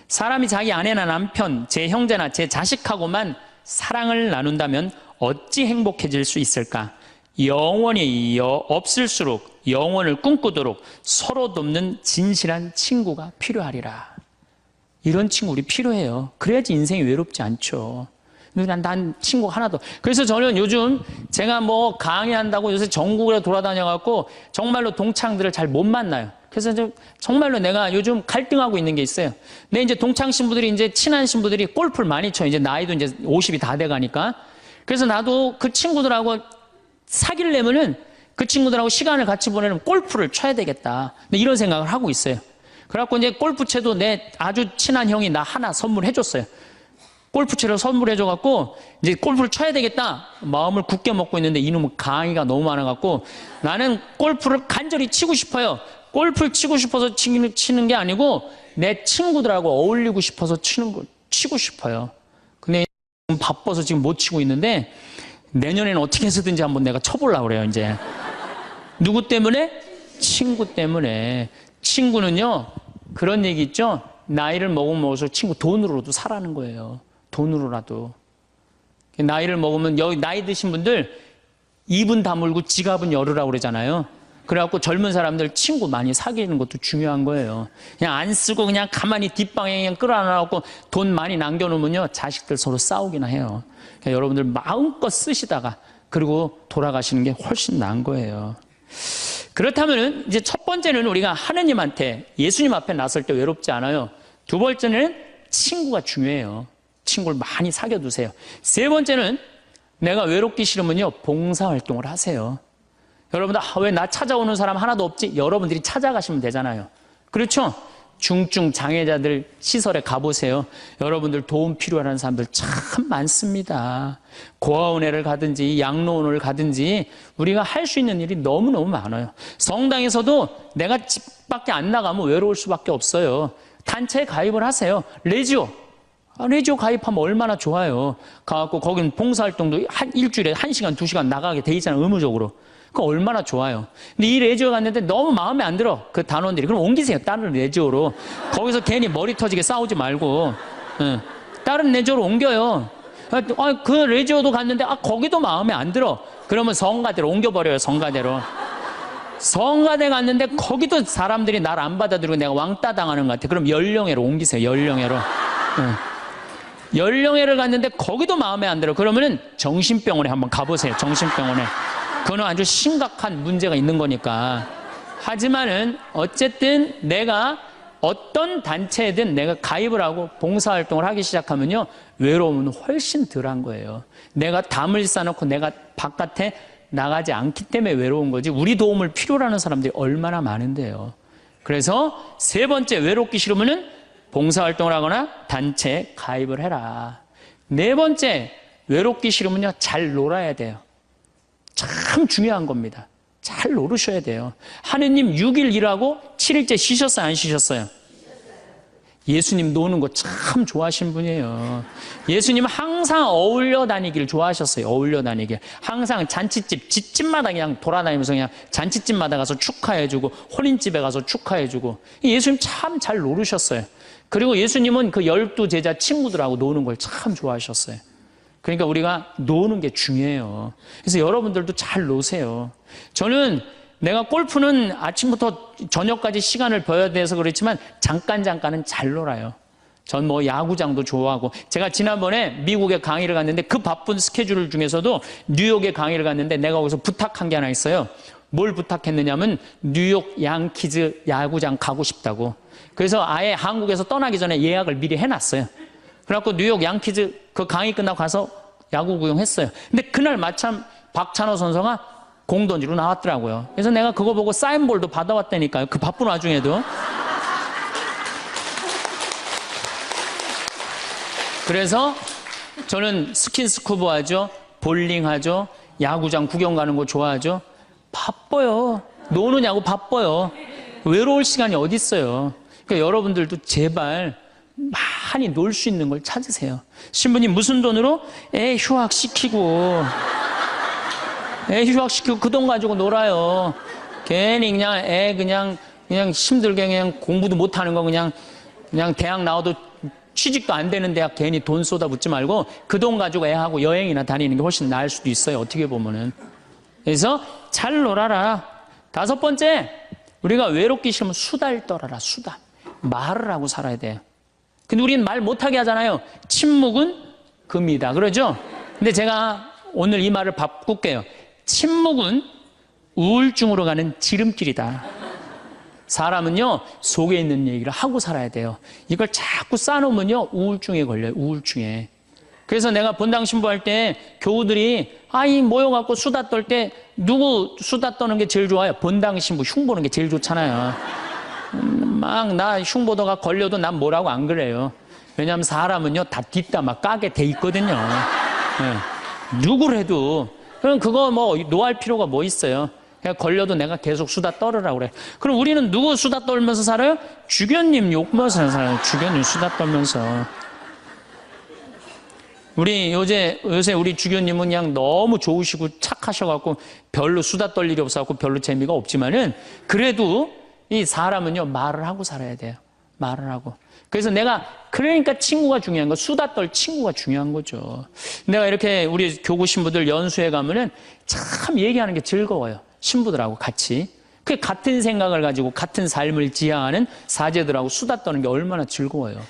사람이 자기 아내나 남편, 제 형제나 제 자식하고만 사랑을 나눈다면 어찌 행복해질 수 있을까? 영원히 없을수록 영원을 꿈꾸도록 서로 돕는 진실한 친구가 필요하리라. 이런 친구 우리 필요해요. 그래야지 인생이 외롭지 않죠. 난 친구 하나도. 그래서 저는 요즘 제가 뭐 강의한다고 요새 전국에 돌아다녀갖고 정말로 동창들을 잘 못 만나요. 그래서 정말로 내가 요즘 갈등하고 있는 게 있어요. 내 이제 동창 신부들이 이제 친한 신부들이 골프를 많이 쳐요. 이제 나이도 이제 50이 다 돼가니까. 그래서 나도 그 친구들하고 사귀려면은 그 친구들하고 시간을 같이 보내려면 골프를 쳐야 되겠다. 이런 생각을 하고 있어요. 그래갖고 이제 골프채도 내 아주 친한 형이 나 하나 선물해 줬어요. 골프채를 선물해줘갖고 이제 골프를 쳐야 되겠다 마음을 굳게 먹고 있는데 이놈은 강의가 너무 많아갖고 나는 골프를 간절히 치고 싶어요. 골프를 치고 싶어서 치는 게 아니고 내 친구들하고 어울리고 싶어서 치고 싶어요. 근데 바빠서 지금 못 치고 있는데 내년에는 어떻게 해서든지 한번 내가 쳐보려고 그래요. 이제 누구 때문에? 친구 때문에. 친구는요 그런 얘기 있죠. 나이를 먹으면 먹을수록 친구 돈으로도 사라는 거예요. 돈으로라도. 나이를 먹으면 여기 나이 드신 분들 입은 다물고 지갑은 열으라고 그러잖아요. 그래갖고 젊은 사람들 친구 많이 사귀는 것도 중요한 거예요. 그냥 안 쓰고 그냥 가만히 뒷방에 그냥 끌어안아갖고 돈 많이 남겨놓으면요 자식들 서로 싸우기나 해요. 그러니까 여러분들 마음껏 쓰시다가 그리고 돌아가시는 게 훨씬 나은 거예요. 그렇다면 이제 첫 번째는 우리가 하느님한테 예수님 앞에 나설 때 외롭지 않아요. 두 번째는 친구가 중요해요. 친구를 많이 사귀어두세요. 세 번째는 내가 외롭기 싫으면요 봉사활동을 하세요. 여러분들 왜 나 찾아오는 사람 하나도 없지? 여러분들이 찾아가시면 되잖아요. 그렇죠? 중증 장애자들 시설에 가보세요. 여러분들 도움 필요한 사람들 참 많습니다. 고아원회를 가든지 양로원을 가든지 우리가 할 수 있는 일이 너무너무 많아요. 성당에서도 내가 집 밖에 안 나가면 외로울 수밖에 없어요. 단체에 가입을 하세요. 레지오 가입하면 얼마나 좋아요. 가갖고 거긴 봉사활동도 일주일에 1시간, 2시간 나가게 돼 있잖아요. 의무적으로. 그거 얼마나 좋아요. 근데 이 레지오 갔는데 너무 마음에 안 들어. 그 단원들이. 그럼 옮기세요. 다른 레지오로. 거기서 괜히 머리 터지게 싸우지 말고. 다른 레지오로 옮겨요. 그 레지오도 갔는데 거기도 마음에 안 들어. 그러면 성가대로 옮겨버려요. 성가대로. 성가대 갔는데 거기도 사람들이 날 안 받아들이고 내가 왕따 당하는 것 같아. 그럼 연령회로 옮기세요. 연령회로. 연령회를 갔는데 거기도 마음에 안 들어. 그러면은 정신병원에 한번 가보세요. 정신병원에. 그거는 아주 심각한 문제가 있는 거니까. 하지만은 어쨌든 내가 어떤 단체에든 내가 가입을 하고 봉사활동을 하기 시작하면요 외로움은 훨씬 덜한 거예요. 내가 담을 쌓아놓고 내가 바깥에 나가지 않기 때문에 외로운 거지 우리 도움을 필요로 하는 사람들이 얼마나 많은데요. 그래서 세 번째 외롭기 싫으면은 봉사활동을 하거나 단체에 가입을 해라. 네 번째 외롭기 싫으면요 잘 놀아야 돼요. 참 중요한 겁니다. 잘 노르셔야 돼요. 하느님 6일 일하고 7일째 쉬셨어요? 안 쉬셨어요? 예수님 노는 거 참 좋아하신 분이에요. 예수님 항상 어울려 다니길 좋아하셨어요. 어울려 다니길. 항상 잔치집, 집집마다 그냥 돌아다니면서 그냥 잔치집마다 가서 축하해주고 혼인집에 가서 축하해주고 예수님 참 잘 노르셨어요. 그리고 예수님은 그 12제자 친구들하고 노는 걸 참 좋아하셨어요. 그러니까 우리가 노는 게 중요해요. 그래서 여러분들도 잘 노세요. 저는 내가 골프는 아침부터 저녁까지 시간을 버야 돼서 그렇지만 잠깐은 잘 놀아요. 전 뭐 야구장도 좋아하고 제가 지난번에 미국에 강의를 갔는데 그 바쁜 스케줄 중에서도 뉴욕에 강의를 갔는데 내가 거기서 부탁한 게 하나 있어요. 뭘 부탁했느냐면 뉴욕 양키즈 야구장 가고 싶다고. 그래서 아예 한국에서 떠나기 전에 예약을 미리 해놨어요. 그래갖고 뉴욕 양키즈 그 강의 끝나고 가서 야구 구경했어요. 근데 그날 마침 박찬호 선수가 공 던지러 나왔더라고요. 그래서 내가 그거 보고 사인볼도 받아왔다니까요. 그 바쁜 와중에도. 그래서 저는 스킨스쿠버 하죠. 볼링 하죠. 야구장 구경 가는 거 좋아하죠. 바빠요. 노느냐고 바빠요. 외로울 시간이 어디 있어요. 그러니까 여러분들도 제발 많이 놀 수 있는 걸 찾으세요. 신부님 무슨 돈으로? 애 휴학시키고 그 돈 가지고 놀아요. 괜히 그냥 애 그냥 힘들게 그냥 공부도 못하는 거 그냥 대학 나와도 취직도 안 되는 대학 괜히 돈 쏟아붓지 말고 그 돈 가지고 애하고 여행이나 다니는 게 훨씬 나을 수도 있어요. 어떻게 보면은. 그래서 잘 놀아라. 다섯 번째, 우리가 외롭기 싫으면 수다를 떨어라. 수다. 말을 하고 살아야 돼요. 근데 우리는 말 못하게 하잖아요. 침묵은 금이다. 그러죠? 근데 제가 오늘 이 말을 바꿀게요. 침묵은 우울증으로 가는 지름길이다. 사람은요, 속에 있는 얘기를 하고 살아야 돼요. 이걸 자꾸 쌓아놓으면요, 우울증에 걸려요. 우울증에. 그래서 내가 본당 신부할 때 교우들이 모여갖고 수다 떨 때 누구 수다 떠는 게 제일 좋아요? 본당 신부 흉 보는 게 제일 좋잖아요. 막 나 흉보다가 걸려도 난 뭐라고 안 그래요. 왜냐하면 사람은요, 다 뒷담화 까게 돼 있거든요. 예. 누구래도. 그럼 그거 뭐, 노할 필요가 뭐 있어요? 그냥 걸려도 내가 계속 수다 떨으라고 그래. 그럼 우리는 누구 수다 떨면서 살아요? 주교님 욕먹으면서 살아요. 주교님 수다 떨면서. 요새 우리 주교님은 그냥 너무 좋으시고 착하셔갖고 별로 수다 떨 일이 없어갖고 별로 재미가 없지만은 그래도 이 사람은요, 말을 하고 살아야 돼요. 말을 하고. 그래서 그러니까 친구가 중요한 거, 수다 떨 친구가 중요한 거죠. 내가 이렇게 우리 교구 신부들 연수회 가면은 참 얘기하는 게 즐거워요. 신부들하고 같이. 그 같은 생각을 가지고 같은 삶을 지향하는 사제들하고 수다 떠는 게 얼마나 즐거워요.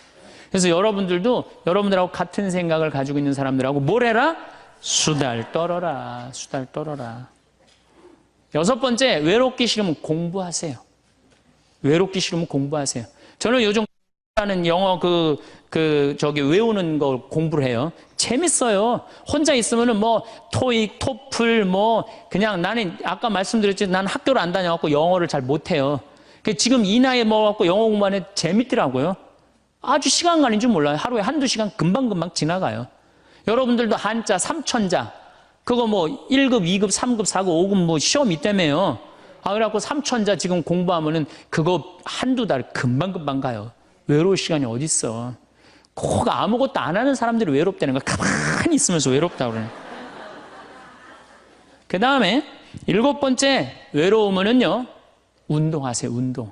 그래서 여러분들도 여러분들하고 같은 생각을 가지고 있는 사람들하고 뭘 해라? 수다를 떨어라. 수다를 떨어라. 6번째, 외롭기 싫으면 공부하세요. 외롭기 싫으면 공부하세요. 저는 요즘 하는 영어 외우는 걸 공부를 해요. 재밌어요. 혼자 있으면은 뭐 토익, 토플 그냥 나는 아까 말씀드렸지 난 학교를 안 다녀갖고 영어를 잘 못해요. 지금 이 나이에 먹어갖고 영어 공부하는 재밌더라고요. 아주 시간 가는 줄 몰라요. 하루에 한두 시간 금방금방 지나가요. 여러분들도 한자, 삼천자 그거 1급, 2급, 3급, 4급, 5급 시험 있다며요. 그래갖고 삼천자 지금 공부하면은 그거 한두 달 금방금방 가요. 외로울 시간이 어딨어. 꼭 아무것도 안 하는 사람들이 외롭다는 거 가만히 있으면서 외롭다고 그래요. 그 다음에 7번째, 외로우면은요, 운동하세요, 운동.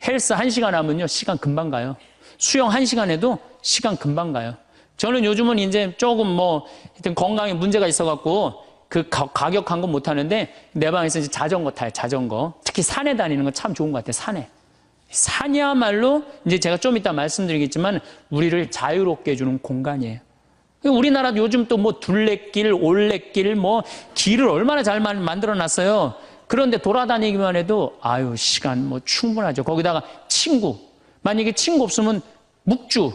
헬스 1시간 하면요, 시간 금방 가요. 수영 1시간 해도 시간 금방 가요. 저는 요즘은 이제 조금 하여튼 건강에 문제가 있어갖고 그 가격한 건 못하는데 내 방에서 이제 자전거 타요, 자전거. 특히 산에 다니는 건 참 좋은 것 같아요, 산에. 산이야말로 이제 제가 좀 이따 말씀드리겠지만 우리를 자유롭게 해주는 공간이에요. 우리나라도 요즘 또 둘레길, 올레길, 길을 얼마나 잘 만들어 놨어요. 그런데 돌아다니기만 해도 시간 충분하죠. 거기다가 친구. 만약에 친구 없으면 묵주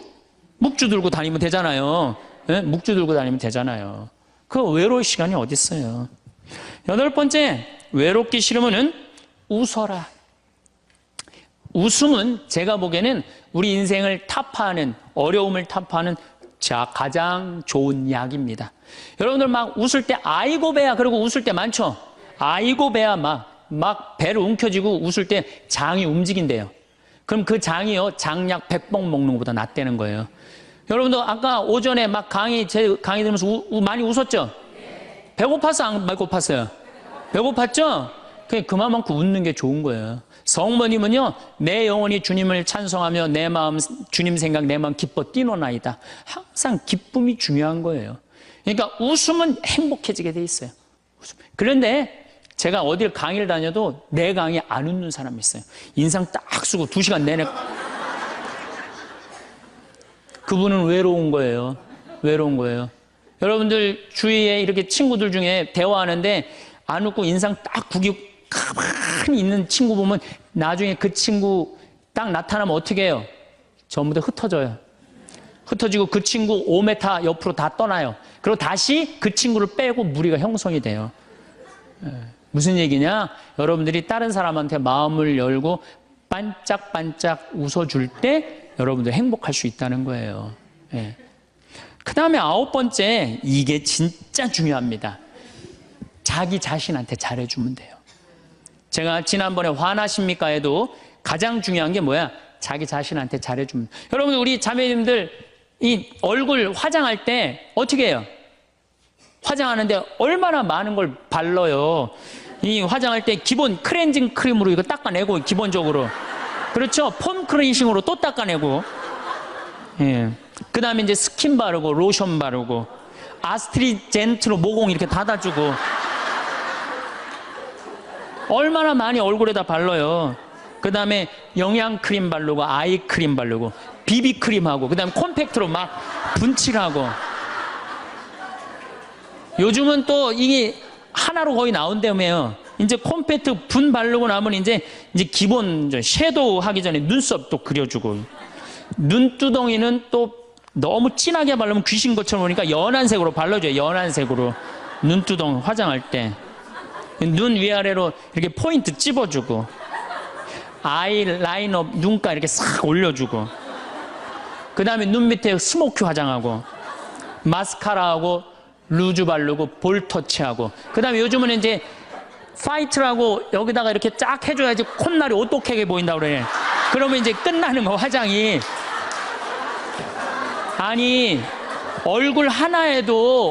들고 다니면 되잖아요. 네? 묵주 들고 다니면 되잖아요. 그 외로울 시간이 어디 있어요. 8번째, 외롭기 싫으면은 웃어라. 웃음은 제가 보기에는 우리 인생을 타파하는, 어려움을 타파하는 가장 좋은 약입니다. 여러분들 막 웃을 때 아이고 배야 그러고 웃을 때 많죠. 아이고 배야 막 배를 움켜쥐고 웃을 때 장이 움직인대요. 그럼 그 장이요, 장약 100번 먹는 것보다 낫다는 거예요. 여러분도 아까 오전에 제 강의 들으면서 많이 웃었죠? 배고파서 안 배고팠어요? 배고팠죠? 그만큼 웃는 게 좋은 거예요. 성모님은요, 내 영혼이 주님을 찬송하며 내 마음, 주님 생각, 내 마음 기뻐 뛰노나이다. 항상 기쁨이 중요한 거예요. 그러니까 웃으면 행복해지게 돼 있어요. 그런데 제가 어딜 강의를 다녀도 내 강의에 안 웃는 사람이 있어요. 인상 딱 쓰고 2시간 내내. 그분은 외로운 거예요. 외로운 거예요. 여러분들 주위에 이렇게 친구들 중에 대화하는데 안 웃고 인상 딱 구기고 가만히 있는 친구 보면 나중에 그 친구 딱 나타나면 어떻게 해요? 전부 다 흩어져요. 흩어지고 그 친구 5m 옆으로 다 떠나요. 그리고 다시 그 친구를 빼고 무리가 형성이 돼요. 무슨 얘기냐? 여러분들이 다른 사람한테 마음을 열고 반짝반짝 웃어줄 때 여러분들 행복할 수 있다는 거예요. 그 다음에 9번째, 이게 진짜 중요합니다. 자기 자신한테 잘해주면 돼요. 제가 지난번에 화나십니까에도 가장 중요한 게 뭐야? 자기 자신한테 잘해주면. 여러분, 우리 자매님들 이 얼굴 화장할 때 어떻게 해요? 화장하는데 얼마나 많은 걸 발라요. 이 화장할 때 기본 클렌징 크림으로 이거 닦아내고 기본적으로. 그렇죠? 폼 클렌징으로 또 닦아내고. 그 다음에 이제 스킨 바르고 로션 바르고 아스트리젠트로 모공 이렇게 닫아주고. 얼마나 많이 얼굴에다 발라요. 그 다음에 영양크림 바르고 아이크림 바르고 비비크림하고 그 다음에 콤팩트로 막 분칠하고. 요즘은 또 이게 하나로 거의 나온다며요. 이제 콤팩트 분 바르고 나면 이제 기본 섀도우 하기 전에 눈썹 또 그려주고, 눈두덩이는 또 너무 진하게 바르면 귀신 것처럼 오니까 연한 색으로 발라줘요. 연한 색으로 눈두덩이 화장할 때 눈 위아래로 이렇게 포인트 찝어주고, 아이라이너 눈가 이렇게 싹 올려주고. 그 다음에 눈 밑에 스모키 화장하고, 마스카라하고, 루즈 바르고, 볼 터치하고, 그 다음에 요즘은 이제 파이트라고 여기다가 이렇게 쫙 해줘야지 콧날이 오똑하게 보인다고 그래. 그러면 이제 끝나는 거, 화장이. 아니, 얼굴 하나에도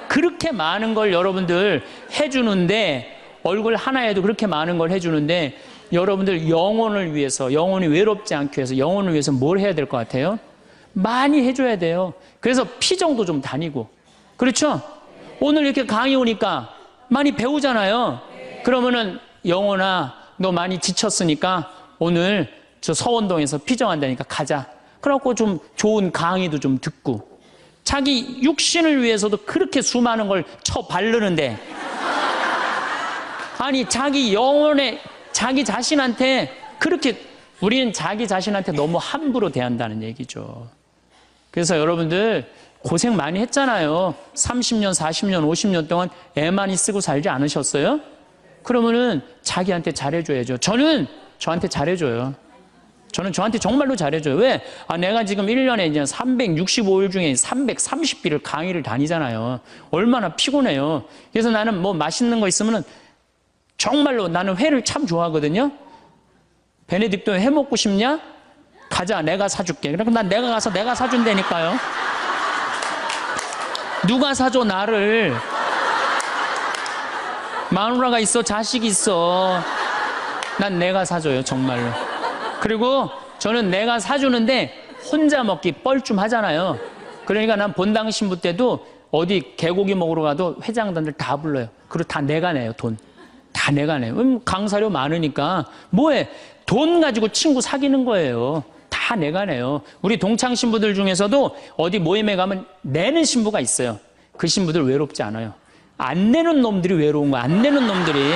그렇게 많은 걸 여러분들 해주는데, 얼굴 하나에도 그렇게 많은 걸 해주는데, 여러분들 영혼을 위해서, 영혼이 외롭지 않기 위해서, 영혼을 위해서 뭘 해야 될 것 같아요? 많이 해줘야 돼요. 그래서 피정도 좀 다니고. 그렇죠? 오늘 이렇게 강의 오니까 많이 배우잖아요. 그러면은 영혼아, 너 많이 지쳤으니까 오늘 저 서원동에서 피정한다니까 가자. 그래갖고 좀 좋은 강의도 좀 듣고. 자기 육신을 위해서도 그렇게 수많은 걸 쳐 바르는데, 아니 자기 영혼에, 자기 자신한테 그렇게, 우리는 자기 자신한테 너무 함부로 대한다는 얘기죠. 그래서 여러분들 고생 많이 했잖아요. 30년, 40년, 50년 동안 애 많이 쓰고 살지 않으셨어요? 그러면은 자기한테 잘해줘야죠. 저는 저한테 잘해줘요. 저는 저한테 정말로 잘해줘요. 왜? 내가 지금 1년에 이제 365일 중에 330일을 강의를 다니잖아요. 얼마나 피곤해요. 그래서 나는 뭐 맛있는 거 있으면은 정말로, 나는 회를 참 좋아하거든요. 베네딕토 회 먹고 싶냐? 가자, 내가 사줄게. 그럼 난 내가 가서 내가 사준다니까요. 누가 사줘, 나를. 마누라가 있어, 자식이 있어. 난 내가 사줘요, 정말로. 그리고 저는 내가 사주는데 혼자 먹기 뻘쭘하잖아요. 그러니까 난 본당 신부 때도 어디 개고기 먹으러 가도 회장단들 다 불러요. 그리고 다 내가 내요, 돈. 다 내가 내요. 강사료 많으니까 뭐해? 돈 가지고 친구 사귀는 거예요. 다 내가 내요. 우리 동창 신부들 중에서도 어디 모임에 가면 내는 신부가 있어요. 그 신부들 외롭지 않아요. 안 내는 놈들이 외로운 거야. 안 내는 놈들이.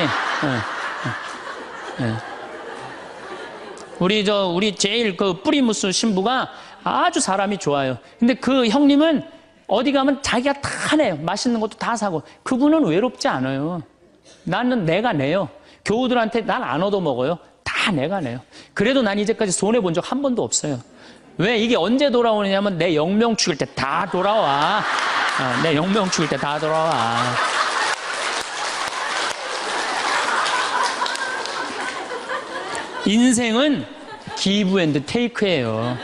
우리 제일 그 뿌리무스 신부가 아주 사람이 좋아요. 근데 그 형님은 어디 가면 자기가 다 내요. 맛있는 것도 다 사고. 그분은 외롭지 않아요. 나는 내가 내요. 교우들한테 난 안 얻어먹어요. 다 내가 내요. 그래도 난 이제까지 손해본 적 한 번도 없어요. 왜? 이게 언제 돌아오느냐면 내 영명 죽일 때 다 돌아와. 내 영명 죽일 때 다 돌아와. 인생은 기브 앤드 테이크예요.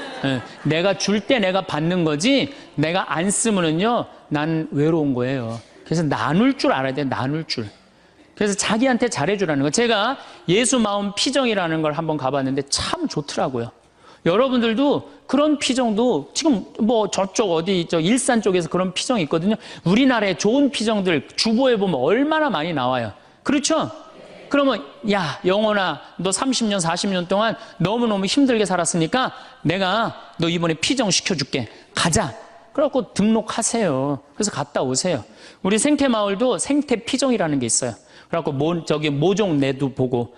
내가 줄 때 내가 받는 거지, 내가 안 쓰면은요, 난 외로운 거예요. 그래서 나눌 줄 알아야 돼요. 나눌 줄. 그래서 자기한테 잘해주라는 거. 제가 예수 마음 피정이라는 걸 한번 가봤는데 참 좋더라고요. 여러분들도 그런 피정도 지금 뭐 저쪽 어디 저 일산 쪽에서 그런 피정이 있거든요. 우리나라의 좋은 피정들 주보에 보면 얼마나 많이 나와요. 그렇죠? 그러면 야, 영혼아, 너 30년 40년 동안 너무너무 힘들게 살았으니까 내가 너 이번에 피정 시켜줄게. 가자. 그래갖고 등록하세요. 그래서 갔다 오세요. 우리 생태마을도 생태피정이라는 게 있어요. 그래갖고 모종내도 보고,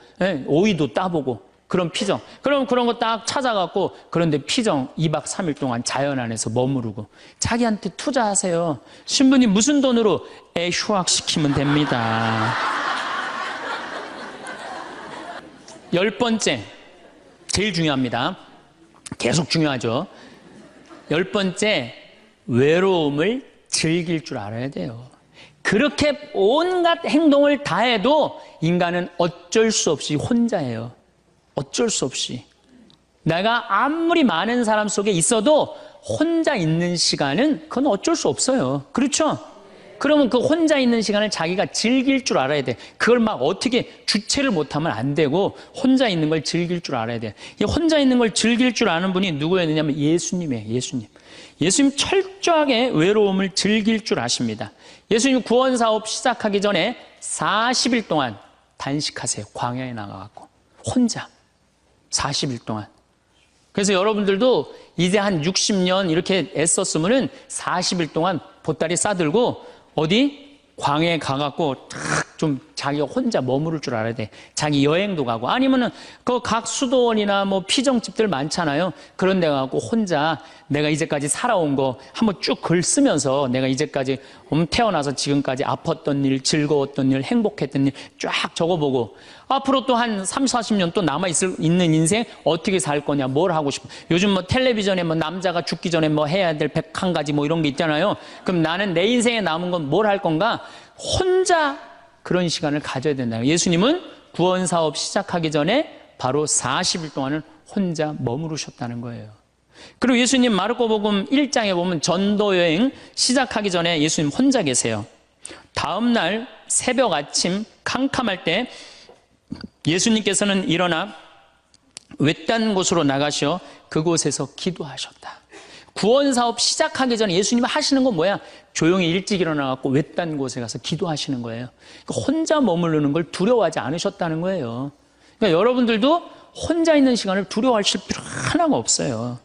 오이도 따보고, 그런 피정. 그럼 그런 거 딱 찾아갖고, 그런데 피정 2박 3일 동안 자연 안에서 머무르고, 자기한테 투자하세요. 신부님 무슨 돈으로? 애 휴학시키면 됩니다. 10번째, 제일 중요합니다. 계속 중요하죠. 10번째, 외로움을 즐길 줄 알아야 돼요. 그렇게 온갖 행동을 다 해도 인간은 어쩔 수 없이 혼자예요. 어쩔 수 없이. 내가 아무리 많은 사람 속에 있어도 혼자 있는 시간은 그건 어쩔 수 없어요. 그렇죠? 그러면 그 혼자 있는 시간을 자기가 즐길 줄 알아야 돼. 그걸 막 어떻게 주체를 못하면 안 되고 혼자 있는 걸 즐길 줄 알아야 돼. 이 혼자 있는 걸 즐길 줄 아는 분이 누구였느냐면 예수님이에요. 예수님. 예수님 철저하게 외로움을 즐길 줄 아십니다. 예수님 구원 사업 시작하기 전에 40일 동안 단식하세요. 광야에 나가갖고 혼자 40일 동안. 그래서 여러분들도 이제 한 60년 이렇게 애썼으면은 40일 동안 보따리 싸들고 어디 광야에 가갖고 탁 좀 자기가 혼자 머무를 줄 알아야 돼. 자기 여행도 가고 아니면은 그 각 수도원이나 뭐 피정집들 많잖아요. 그런 데 가고 혼자 내가 이제까지 살아온 거 한번 쭉 글 쓰면서 내가 이제까지 태어나서 지금까지 아팠던 일, 즐거웠던 일, 행복했던 일 쫙 적어보고 앞으로 또 한 30, 40년 또 있는 인생 어떻게 살 거냐, 뭘 하고 싶어. 요즘 뭐 텔레비전에 뭐 남자가 죽기 전에 뭐 해야 될 101가지 뭐 이런 게 있잖아요. 그럼 나는 내 인생에 남은 건 뭘 할 건가? 혼자 그런 시간을 가져야 된다. 예수님은 구원 사업 시작하기 전에 바로 40일 동안은 혼자 머무르셨다는 거예요. 그리고 예수님 마르코복음 1장에 보면 전도 여행 시작하기 전에 예수님 혼자 계세요. 다음 날 새벽 아침 캄캄할 때 예수님께서는 일어나 외딴 곳으로 나가셔 그곳에서 기도하셨다. 구원 사업 시작하기 전에 예수님이 하시는 건 뭐야? 조용히 일찍 일어나갖고 외딴 곳에 가서 기도하시는 거예요. 그러니까 혼자 머무르는 걸 두려워하지 않으셨다는 거예요. 그러니까 여러분들도 혼자 있는 시간을 두려워하실 필요 하나가 없어요.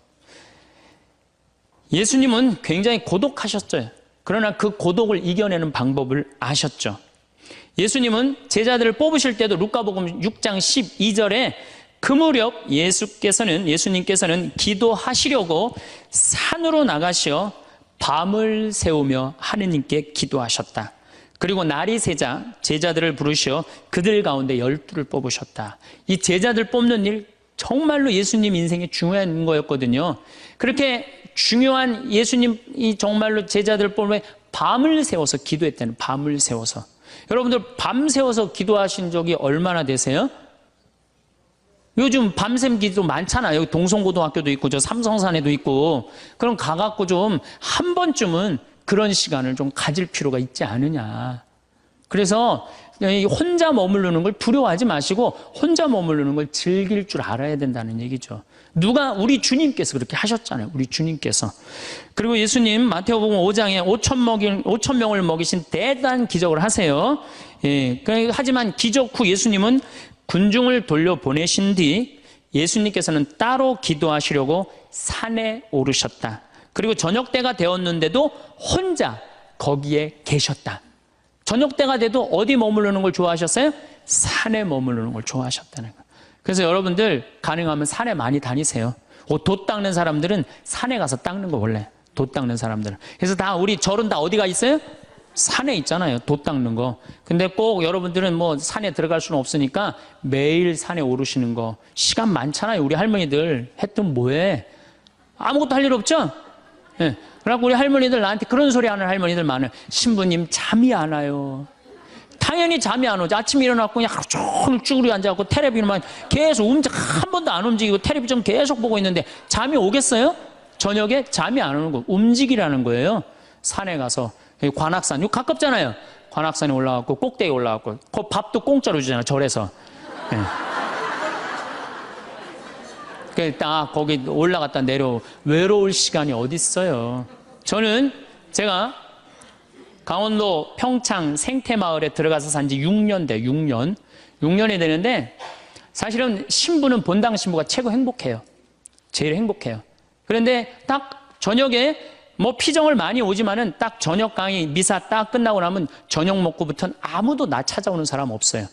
예수님은 굉장히 고독하셨어요. 그러나 그 고독을 이겨내는 방법을 아셨죠. 예수님은 제자들을 뽑으실 때도 루카복음 6장 12절에 그 무렵 예수님께서는 기도하시려고 산으로 나가시어 밤을 새우며 하느님께 기도하셨다. 그리고 날이 새자 제자들을 부르시어 그들 가운데 12를 뽑으셨다. 이 제자들 뽑는 일 정말로 예수님 인생에 중요한 거였거든요. 그렇게 중요한 예수님이 정말로 제자들 뽑으면 밤을 새워서 기도했다는, 밤을 새워서. 여러분들 밤 새워서 기도하신 적이 얼마나 되세요? 요즘 밤샘 기도 많잖아요. 여기 동성고등학교도 있고 저 삼성산에도 있고. 그럼 가갖고 좀 한 번쯤은 그런 시간을 좀 가질 필요가 있지 않느냐. 그래서 혼자 머무르는 걸 두려워하지 마시고 혼자 머무르는 걸 즐길 줄 알아야 된다는 얘기죠. 우리 주님께서 그렇게 하셨잖아요. 우리 주님께서. 그리고 예수님 마태복음 5장에 5천 명을 먹이신 대단한 기적을 하세요. 예, 하지만 기적 후 예수님은 군중을 돌려보내신 뒤 예수님께서는 따로 기도하시려고 산에 오르셨다. 그리고 저녁 때가 되었는데도 혼자 거기에 계셨다. 저녁 때가 돼도 어디 머무르는 걸 좋아하셨어요? 산에 머무르는 걸 좋아하셨다는 거예요. 그래서 여러분들 가능하면 산에 많이 다니세요. 돛 닦는 사람들은 산에 가서 닦는 거 원래. 돛 닦는 사람들은. 그래서 다 우리 절은 다 어디가 있어요? 산에 있잖아요. 돛 닦는 거. 근데 꼭 여러분들은 뭐 산에 들어갈 수는 없으니까 매일 산에 오르시는 거. 시간 많잖아요. 우리 할머니들 했던 뭐해? 아무것도 할 일 없죠? 예. 그래갖고 우리 할머니들 나한테 그런 소리 하는 할머니들 많아요. 신부님 잠이 안 와요. 당연히 잠이 안 오죠. 아침에 일어나고 그냥 하루 종일 쭈그려 앉아갖고 텔레비전만 계속 한 번도 안 움직이고 텔레비전 계속 보고 있는데 잠이 오겠어요? 저녁에 잠이 안 오는 거. 움직이라는 거예요. 산에 가서. 관악산, 이거 가깝잖아요. 관악산에 올라가고 꼭대기에 올라가고 그 밥도 공짜로 주잖아요. 절에서. 네. 딱 거기 올라갔다 외로울 시간이 어디 있어요. 저는 제가 강원도 평창 생태마을에 들어가서 산 지 6년 돼. 6년이 되는데 사실은 신부는 본당 신부가 최고 행복해요. 제일 행복해요. 그런데 딱 저녁에 뭐 피정을 많이 오지만은 딱 저녁 강의 미사 딱 끝나고 나면 저녁 먹고부터는 아무도 나 찾아오는 사람 없어요.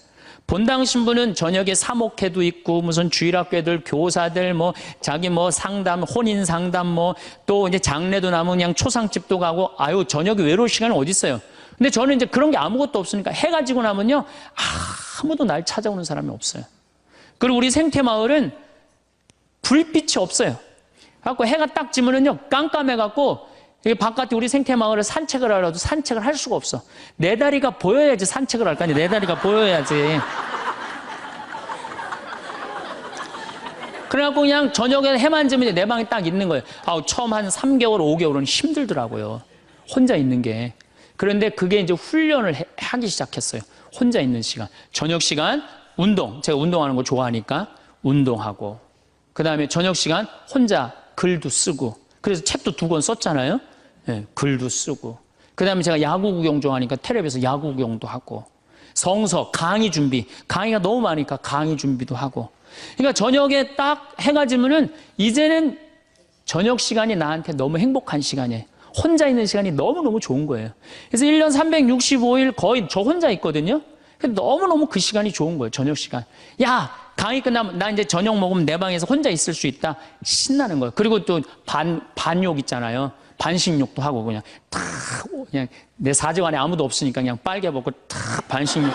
본당 신부는 저녁에 사목회도 있고 무슨 주일학교들 교사들 뭐 자기 뭐 상담 혼인 상담 뭐 또 이제 장례도 나면 그냥 초상집도 가고 아유 저녁에 외로울 시간은 어디 있어요. 근데 저는 이제 그런 게 아무것도 없으니까 해가 지고 나면요 아무도 날 찾아오는 사람이 없어요. 그리고 우리 생태마을은 불빛이 없어요. 그래갖고 해가 딱 지면은요 깜깜해갖고 바깥에 우리 생태마을을 산책을 하려도 산책을 할 수가 없어. 내 다리가 보여야지 산책을 할 거 아니야. 내 다리가 보여야지. 그래갖고 그냥 저녁에 해만 지면 내 방에 딱 있는 거예요. 처음 한 3개월, 5개월은 힘들더라고요. 혼자 있는 게. 그런데 그게 이제 훈련을 하기 시작했어요. 혼자 있는 시간. 저녁 시간, 운동. 제가 운동하는 거 좋아하니까 운동하고. 그 다음에 저녁 시간 혼자 글도 쓰고. 그래서 책도 2권 썼잖아요. 네, 글도 쓰고. 그 다음에 제가 야구 구경 좋아하니까 텔레비에서 야구 구경도 하고. 성서, 강의 준비. 강의가 너무 많으니까 강의 준비도 하고. 그러니까 저녁에 딱 해가 지면은 이제는 저녁 시간이 나한테 너무 행복한 시간이에요. 혼자 있는 시간이 너무너무 좋은 거예요. 그래서 1년 365일 거의 저 혼자 있거든요. 너무너무 그 시간이 좋은 거예요. 저녁 시간. 야, 강의 끝나면 나 이제 저녁 먹으면 내 방에서 혼자 있을 수 있다. 신나는 거예요. 그리고 또 반욕 있잖아요. 반식욕도 하고 그냥 내 사직 안에 아무도 없으니까 그냥 빨개 벗고 탁 반식욕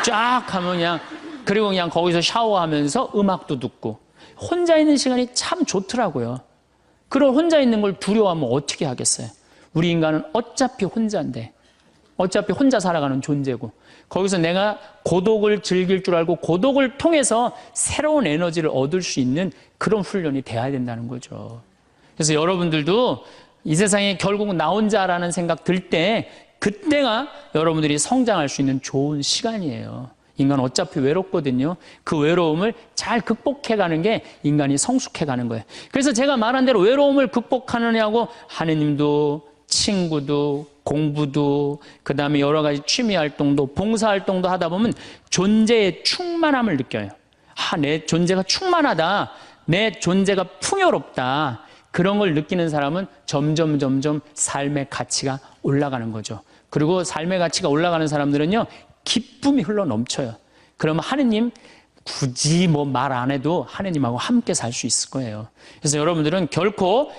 쫙 하면 그냥, 그리고 그냥 거기서 샤워하면서 음악도 듣고 혼자 있는 시간이 참 좋더라고요. 그런 혼자 있는 걸 두려워하면 어떻게 하겠어요? 우리 인간은 어차피 혼자인데, 어차피 혼자 살아가는 존재고, 거기서 내가 고독을 즐길 줄 알고 고독을 통해서 새로운 에너지를 얻을 수 있는 그런 훈련이 돼야 된다는 거죠. 그래서 여러분들도 이 세상에 결국은 나 혼자라는 생각 들 때, 그때가 여러분들이 성장할 수 있는 좋은 시간이에요. 인간은 어차피 외롭거든요. 그 외로움을 잘 극복해가는 게 인간이 성숙해가는 거예요. 그래서 제가 말한 대로 외로움을 극복하느냐고 하느님도, 친구도, 공부도, 그 다음에 여러 가지 취미활동도, 봉사활동도 하다 보면 존재의 충만함을 느껴요. 내 존재가 충만하다. 내 존재가 풍요롭다. 그런 걸 느끼는 사람은 점점 삶의 가치가 올라가는 거죠. 그리고 삶의 가치가 올라가는 사람들은요, 기쁨이 흘러 넘쳐요. 그러면 하느님 굳이 말 안 해도 하느님하고 함께 살 수 있을 거예요. 그래서 여러분들은 결코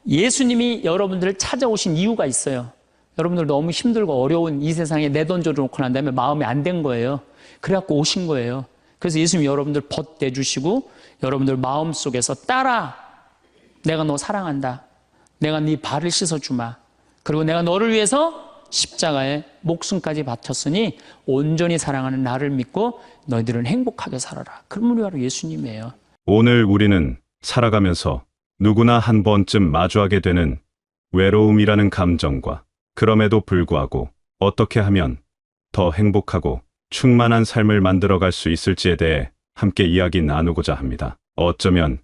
예수님이 여러분들을 찾아오신 이유가 있어요. 여러분들 너무 힘들고 어려운 이 세상에 내던져 놓고 난 다음에 마음에 안 든 거예요. 그래갖고 오신 거예요. 그래서 예수님이 여러분들 벗대주시고 여러분들 마음속에서 따라, 내가 너 사랑한다. 내가 네 발을 씻어주마. 그리고 내가 너를 위해서 십자가에 목숨까지 바쳤으니 온전히 사랑하는 나를 믿고 너희들은 행복하게 살아라. 그런 분이 바로 예수님이에요. 오늘 우리는 살아가면서 누구나 한 번쯤 마주하게 되는 외로움이라는 감정과, 그럼에도 불구하고 어떻게 하면 더 행복하고 충만한 삶을 만들어갈 수 있을지에 대해 함께 이야기 나누고자 합니다. 어쩌면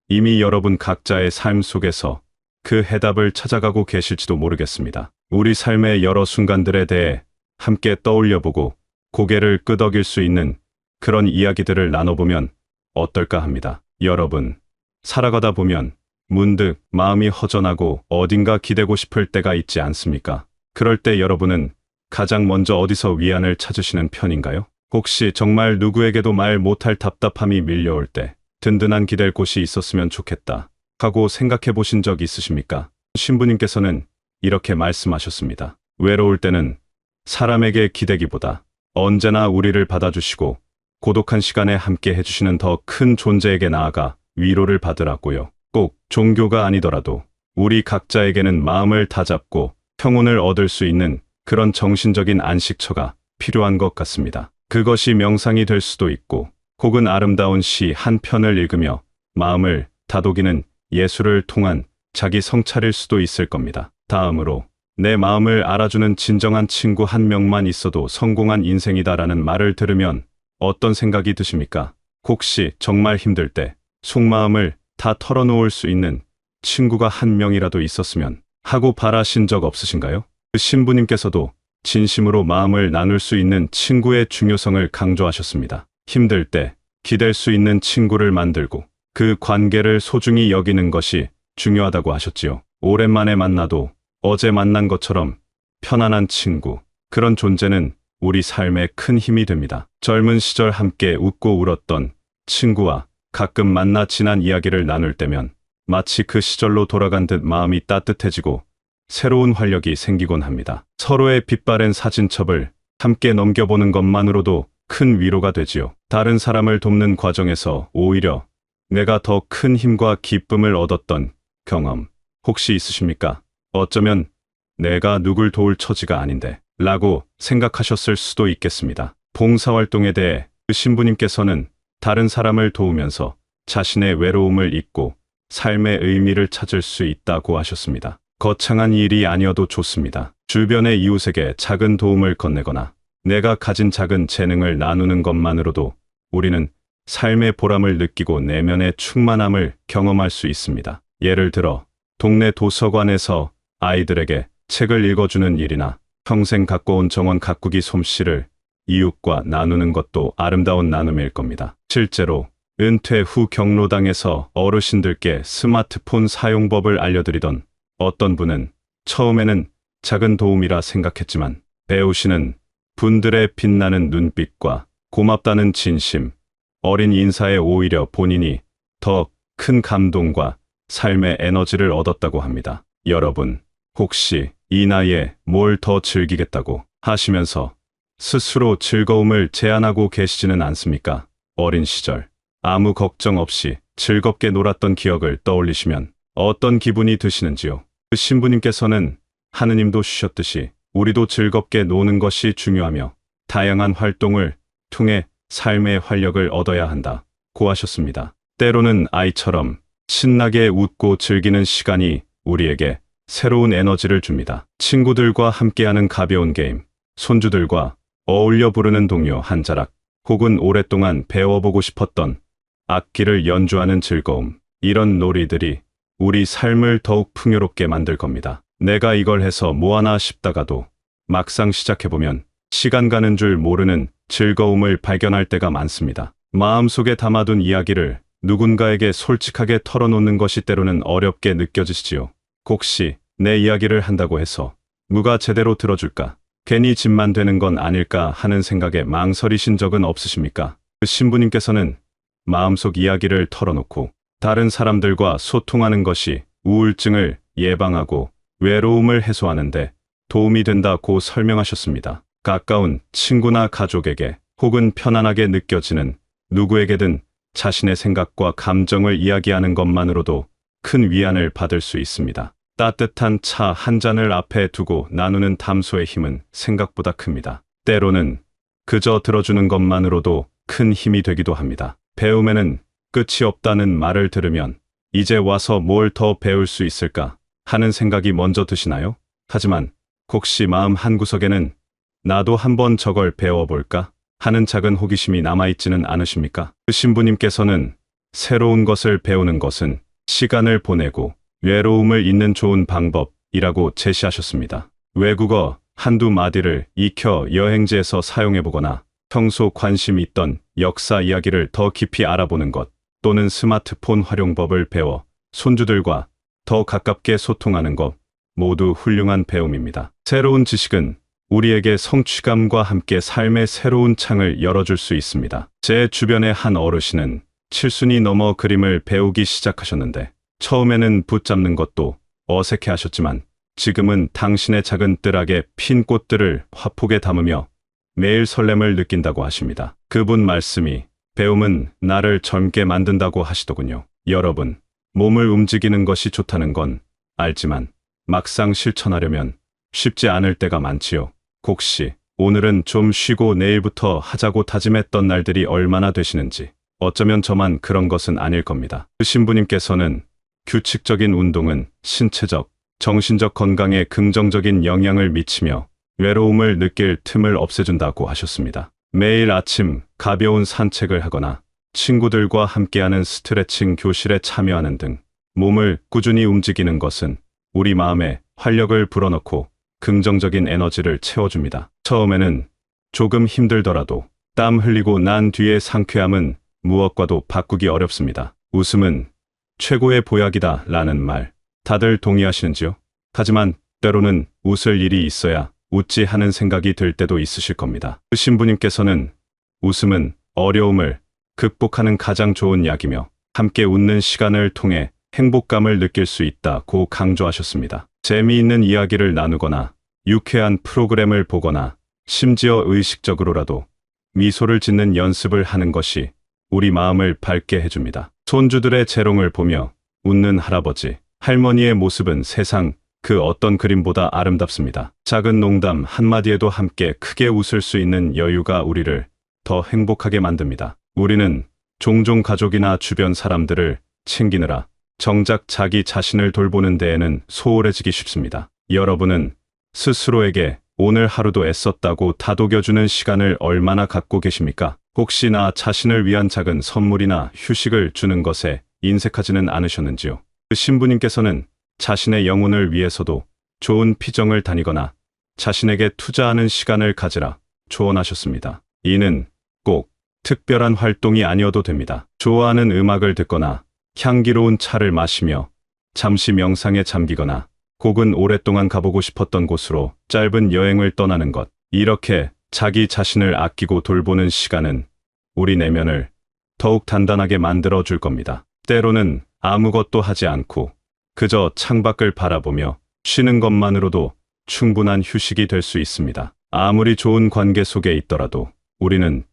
이미 여러분 각자의 삶 속에서 그 해답을 찾아가고 계실지도 모르겠습니다. 우리 삶의 여러 순간들에 대해 함께 떠올려보고 고개를 끄덕일 수 있는 그런 이야기들을 나눠보면 어떨까 합니다. 여러분, 살아가다 보면 문득 마음이 허전하고 어딘가 기대고 싶을 때가 있지 않습니까? 그럴 때 여러분은 가장 먼저 어디서 위안을 찾으시는 편인가요? 혹시 정말 누구에게도 말 못할 답답함이 밀려올 때 든든한 기댈 곳이 있었으면 좋겠다 하고 생각해 보신 적 있으십니까? 신부님께서는 이렇게 말씀하셨습니다. 외로울 때는 사람에게 기대기보다 언제나 우리를 받아주시고 고독한 시간에 함께 해주시는 더 큰 존재에게 나아가 위로를 받으라고요. 꼭 종교가 아니더라도 우리 각자에게는 마음을 다잡고 평온을 얻을 수 있는 그런 정신적인 안식처가 필요한 것 같습니다. 그것이 명상이 될 수도 있고, 혹은 아름다운 시 한 편을 읽으며 마음을 다독이는 예술을 통한 자기 성찰일 수도 있을 겁니다. 다음으로, 내 마음을 알아주는 진정한 친구 한 명만 있어도 성공한 인생이다라는 말을 들으면 어떤 생각이 드십니까? 혹시 정말 힘들 때 속마음을 다 털어놓을 수 있는 친구가 한 명이라도 있었으면 하고 바라신 적 없으신가요? 그 신부님께서도 진심으로 마음을 나눌 수 있는 친구의 중요성을 강조하셨습니다. 힘들 때 기댈 수 있는 친구를 만들고 그 관계를 소중히 여기는 것이 중요하다고 하셨지요. 오랜만에 만나도 어제 만난 것처럼 편안한 친구, 그런 존재는 우리 삶에 큰 힘이 됩니다. 젊은 시절 함께 웃고 울었던 친구와 가끔 만나 지난 이야기를 나눌 때면 마치 그 시절로 돌아간 듯 마음이 따뜻해지고 새로운 활력이 생기곤 합니다. 서로의 빛바랜 사진첩을 함께 넘겨보는 것만으로도 큰 위로가 되지요. 다른 사람을 돕는 과정에서 오히려 내가 더 큰 힘과 기쁨을 얻었던 경험 혹시 있으십니까? 어쩌면 내가 누굴 도울 처지가 아닌데 라고 생각하셨을 수도 있겠습니다. 봉사활동에 대해 그 신부님께서는 다른 사람을 도우면서 자신의 외로움을 잊고 삶의 의미를 찾을 수 있다고 하셨습니다. 거창한 일이 아니어도 좋습니다. 주변의 이웃에게 작은 도움을 건네거나 내가 가진 작은 재능을 나누는 것만으로도 우리는 삶의 보람을 느끼고 내면의 충만함을 경험할 수 있습니다. 예를 들어 동네 도서관에서 아이들에게 책을 읽어주는 일이나 평생 갖고 온 정원 가꾸기 솜씨를 이웃과 나누는 것도 아름다운 나눔일 겁니다. 실제로 은퇴 후 경로당에서 어르신들께 스마트폰 사용법을 알려드리던 어떤 분은 처음에는 작은 도움이라 생각했지만 배우시는 분들의 빛나는 눈빛과 고맙다는 진심, 어린 인사에 오히려 본인이 더 큰 감동과 삶의 에너지를 얻었다고 합니다. 여러분, 혹시 이 나이에 뭘 더 즐기겠다고 하시면서 스스로 즐거움을 제한하고 계시지는 않습니까? 어린 시절, 아무 걱정 없이 즐겁게 놀았던 기억을 떠올리시면 어떤 기분이 드시는지요? 그 신부님께서는 하느님도 주셨듯이 우리도 즐겁게 노는 것이 중요하며 다양한 활동을 통해 삶의 활력을 얻어야 한다고 하셨습니다. 때로는 아이처럼 신나게 웃고 즐기는 시간이 우리에게 새로운 에너지를 줍니다. 친구들과 함께하는 가벼운 게임, 손주들과 어울려 부르는 동요 한 자락, 혹은 오랫동안 배워보고 싶었던 악기를 연주하는 즐거움, 이런 놀이들이 우리 삶을 더욱 풍요롭게 만들 겁니다. 내가 이걸 해서 뭐하나 싶다가도 막상 시작해보면 시간 가는 줄 모르는 즐거움을 발견할 때가 많습니다. 마음속에 담아둔 이야기를 누군가에게 솔직하게 털어놓는 것이 때로는 어렵게 느껴지시지요. 혹시 내 이야기를 한다고 해서 누가 제대로 들어줄까? 괜히 짐만 되는 건 아닐까 하는 생각에 망설이신 적은 없으십니까? 그 신부님께서는 마음속 이야기를 털어놓고 다른 사람들과 소통하는 것이 우울증을 예방하고 외로움을 해소하는데 도움이 된다고 설명하셨습니다. 가까운 친구나 가족에게 혹은 편안하게 느껴지는 누구에게든 자신의 생각과 감정을 이야기하는 것만으로도 큰 위안을 받을 수 있습니다. 따뜻한 차 한 잔을 앞에 두고 나누는 담소의 힘은 생각보다 큽니다. 때로는 그저 들어주는 것만으로도 큰 힘이 되기도 합니다. 배움에는 끝이 없다는 말을 들으면 이제 와서 뭘 더 배울 수 있을까 하는 생각이 먼저 드시나요? 하지만 혹시 마음 한구석에는 나도 한번 저걸 배워볼까 하는 작은 호기심이 남아있지는 않으십니까? 그 신부님께서는 새로운 것을 배우는 것은 시간을 보내고 외로움을 잊는 좋은 방법이라고 제시하셨습니다. 외국어 한두 마디를 익혀 여행지에서 사용해보거나 평소 관심 있던 역사 이야기를 더 깊이 알아보는 것, 또는 스마트폰 활용법을 배워 손주들과 더 가깝게 소통하는 것, 모두 훌륭한 배움입니다. 새로운 지식은 우리에게 성취감과 함께 삶의 새로운 창을 열어줄 수 있습니다. 제 주변의 한 어르신은 7순이 넘어 그림을 배우기 시작하셨는데 처음에는 붙잡는 것도 어색해 하셨지만 지금은 당신의 작은 뜰악에 핀 꽃들을 화폭에 담으며 매일 설렘을 느낀다고 하십니다. 그분 말씀이 배움은 나를 젊게 만든다고 하시더군요. 여러분, 몸을 움직이는 것이 좋다는 건 알지만 막상 실천하려면 쉽지 않을 때가 많지요. 혹시 오늘은 좀 쉬고 내일부터 하자고 다짐했던 날들이 얼마나 되시는지, 어쩌면 저만 그런 것은 아닐 겁니다. 그 신부님께서는 규칙적인 운동은 신체적, 정신적 건강에 긍정적인 영향을 미치며 외로움을 느낄 틈을 없애준다고 하셨습니다. 매일 아침 가벼운 산책을 하거나 친구들과 함께하는 스트레칭 교실에 참여하는 등 몸을 꾸준히 움직이는 것은 우리 마음에 활력을 불어넣고 긍정적인 에너지를 채워줍니다. 처음에는 조금 힘들더라도 땀 흘리고 난 뒤의 상쾌함은 무엇과도 바꾸기 어렵습니다. 웃음은 최고의 보약이다 라는 말, 다들 동의하시는지요? 하지만 때로는 웃을 일이 있어야 웃지 하는 생각이 들 때도 있으실 겁니다. 그 신부님께서는 웃음은 어려움을 극복하는 가장 좋은 약이며 함께 웃는 시간을 통해 행복감을 느낄 수 있다고 강조하셨습니다. 재미있는 이야기를 나누거나 유쾌한 프로그램을 보거나 심지어 의식적으로라도 미소를 짓는 연습을 하는 것이 우리 마음을 밝게 해줍니다. 손주들의 재롱을 보며 웃는 할아버지, 할머니의 모습은 세상 그 어떤 그림보다 아름답습니다. 작은 농담 한마디에도 함께 크게 웃을 수 있는 여유가 우리를 더 행복하게 만듭니다. 우리는 종종 가족이나 주변 사람들을 챙기느라 정작 자기 자신을 돌보는 데에는 소홀해지기 쉽습니다. 여러분은 스스로에게 오늘 하루도 애썼다고 다독여주는 시간을 얼마나 갖고 계십니까? 혹시 나 자신을 위한 작은 선물이나 휴식을 주는 것에 인색하지는 않으셨는지요? 그 신부님께서는 자신의 영혼을 위해서도 좋은 피정을 다니거나 자신에게 투자하는 시간을 가지라 조언하셨습니다. 이는 꼭 특별한 활동이 아니어도 됩니다. 좋아하는 음악을 듣거나 향기로운 차를 마시며 잠시 명상에 잠기거나 혹은 오랫동안 가보고 싶었던 곳으로 짧은 여행을 떠나는 것, 이렇게 자기 자신을 아끼고 돌보는 시간은 우리 내면을 더욱 단단하게 만들어 줄 겁니다. 때로는 아무것도 하지 않고 그저 창밖을 바라보며 쉬는 것만으로도 충분한 휴식이 될 수 있습니다. 아무리 좋은 관계 속에 있더라도 우리는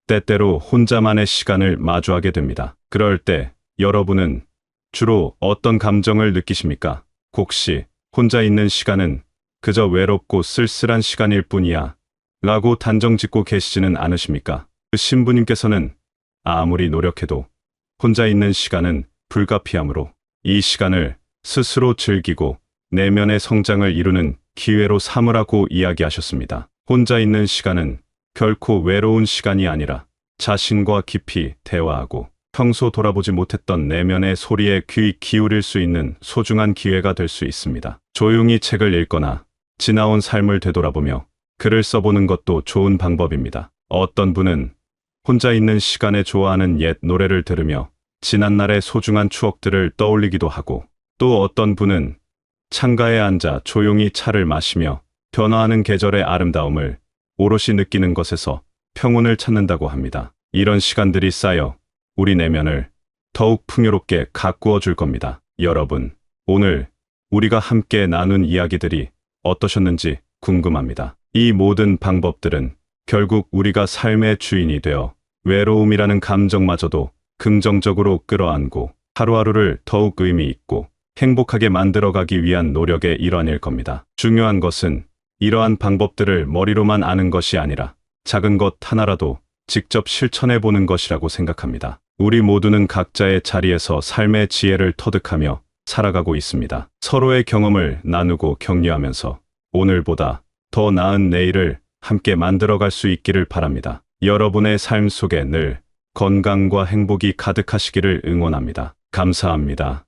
때때로 혼자만의 시간을 마주하게 됩니다. 그럴 때 여러분은 주로 어떤 감정을 느끼십니까? 혹시 혼자 있는 시간은 그저 외롭고 쓸쓸한 시간일 뿐이야 라고 단정 짓고 계시지는 않으십니까? 그 신부님께서는 아무리 노력해도 혼자 있는 시간은 불가피하므로 이 시간을 스스로 즐기고 내면의 성장을 이루는 기회로 삼으라고 이야기하셨습니다. 혼자 있는 시간은 결코 외로운 시간이 아니라 자신과 깊이 대화하고 평소 돌아보지 못했던 내면의 소리에 귀 기울일 수 있는 소중한 기회가 될 수 있습니다. 조용히 책을 읽거나 지나온 삶을 되돌아보며 글을 써보는 것도 좋은 방법입니다. 어떤 분은 혼자 있는 시간에 좋아하는 옛 노래를 들으며 지난날의 소중한 추억들을 떠올리기도 하고, 또 어떤 분은 창가에 앉아 조용히 차를 마시며 변화하는 계절의 아름다움을 오롯이 느끼는 것에서 평온을 찾는다고 합니다. 이런 시간들이 쌓여 우리 내면을 더욱 풍요롭게 가꾸어 줄 겁니다. 여러분, 오늘 우리가 함께 나눈 이야기들이 어떠셨는지 궁금합니다. 이 모든 방법들은 결국 우리가 삶의 주인이 되어 외로움이라는 감정마저도 긍정적으로 끌어안고 하루하루를 더욱 의미 있고 행복하게 만들어가기 위한 노력의 일환일 겁니다. 중요한 것은 이러한 방법들을 머리로만 아는 것이 아니라 작은 것 하나라도 직접 실천해 보는 것이라고 생각합니다. 우리 모두는 각자의 자리에서 삶의 지혜를 터득하며 살아가고 있습니다. 서로의 경험을 나누고 격려하면서 오늘보다 더 나은 내일을 함께 만들어갈 수 있기를 바랍니다. 여러분의 삶 속에 늘 건강과 행복이 가득하시기를 응원합니다. 감사합니다.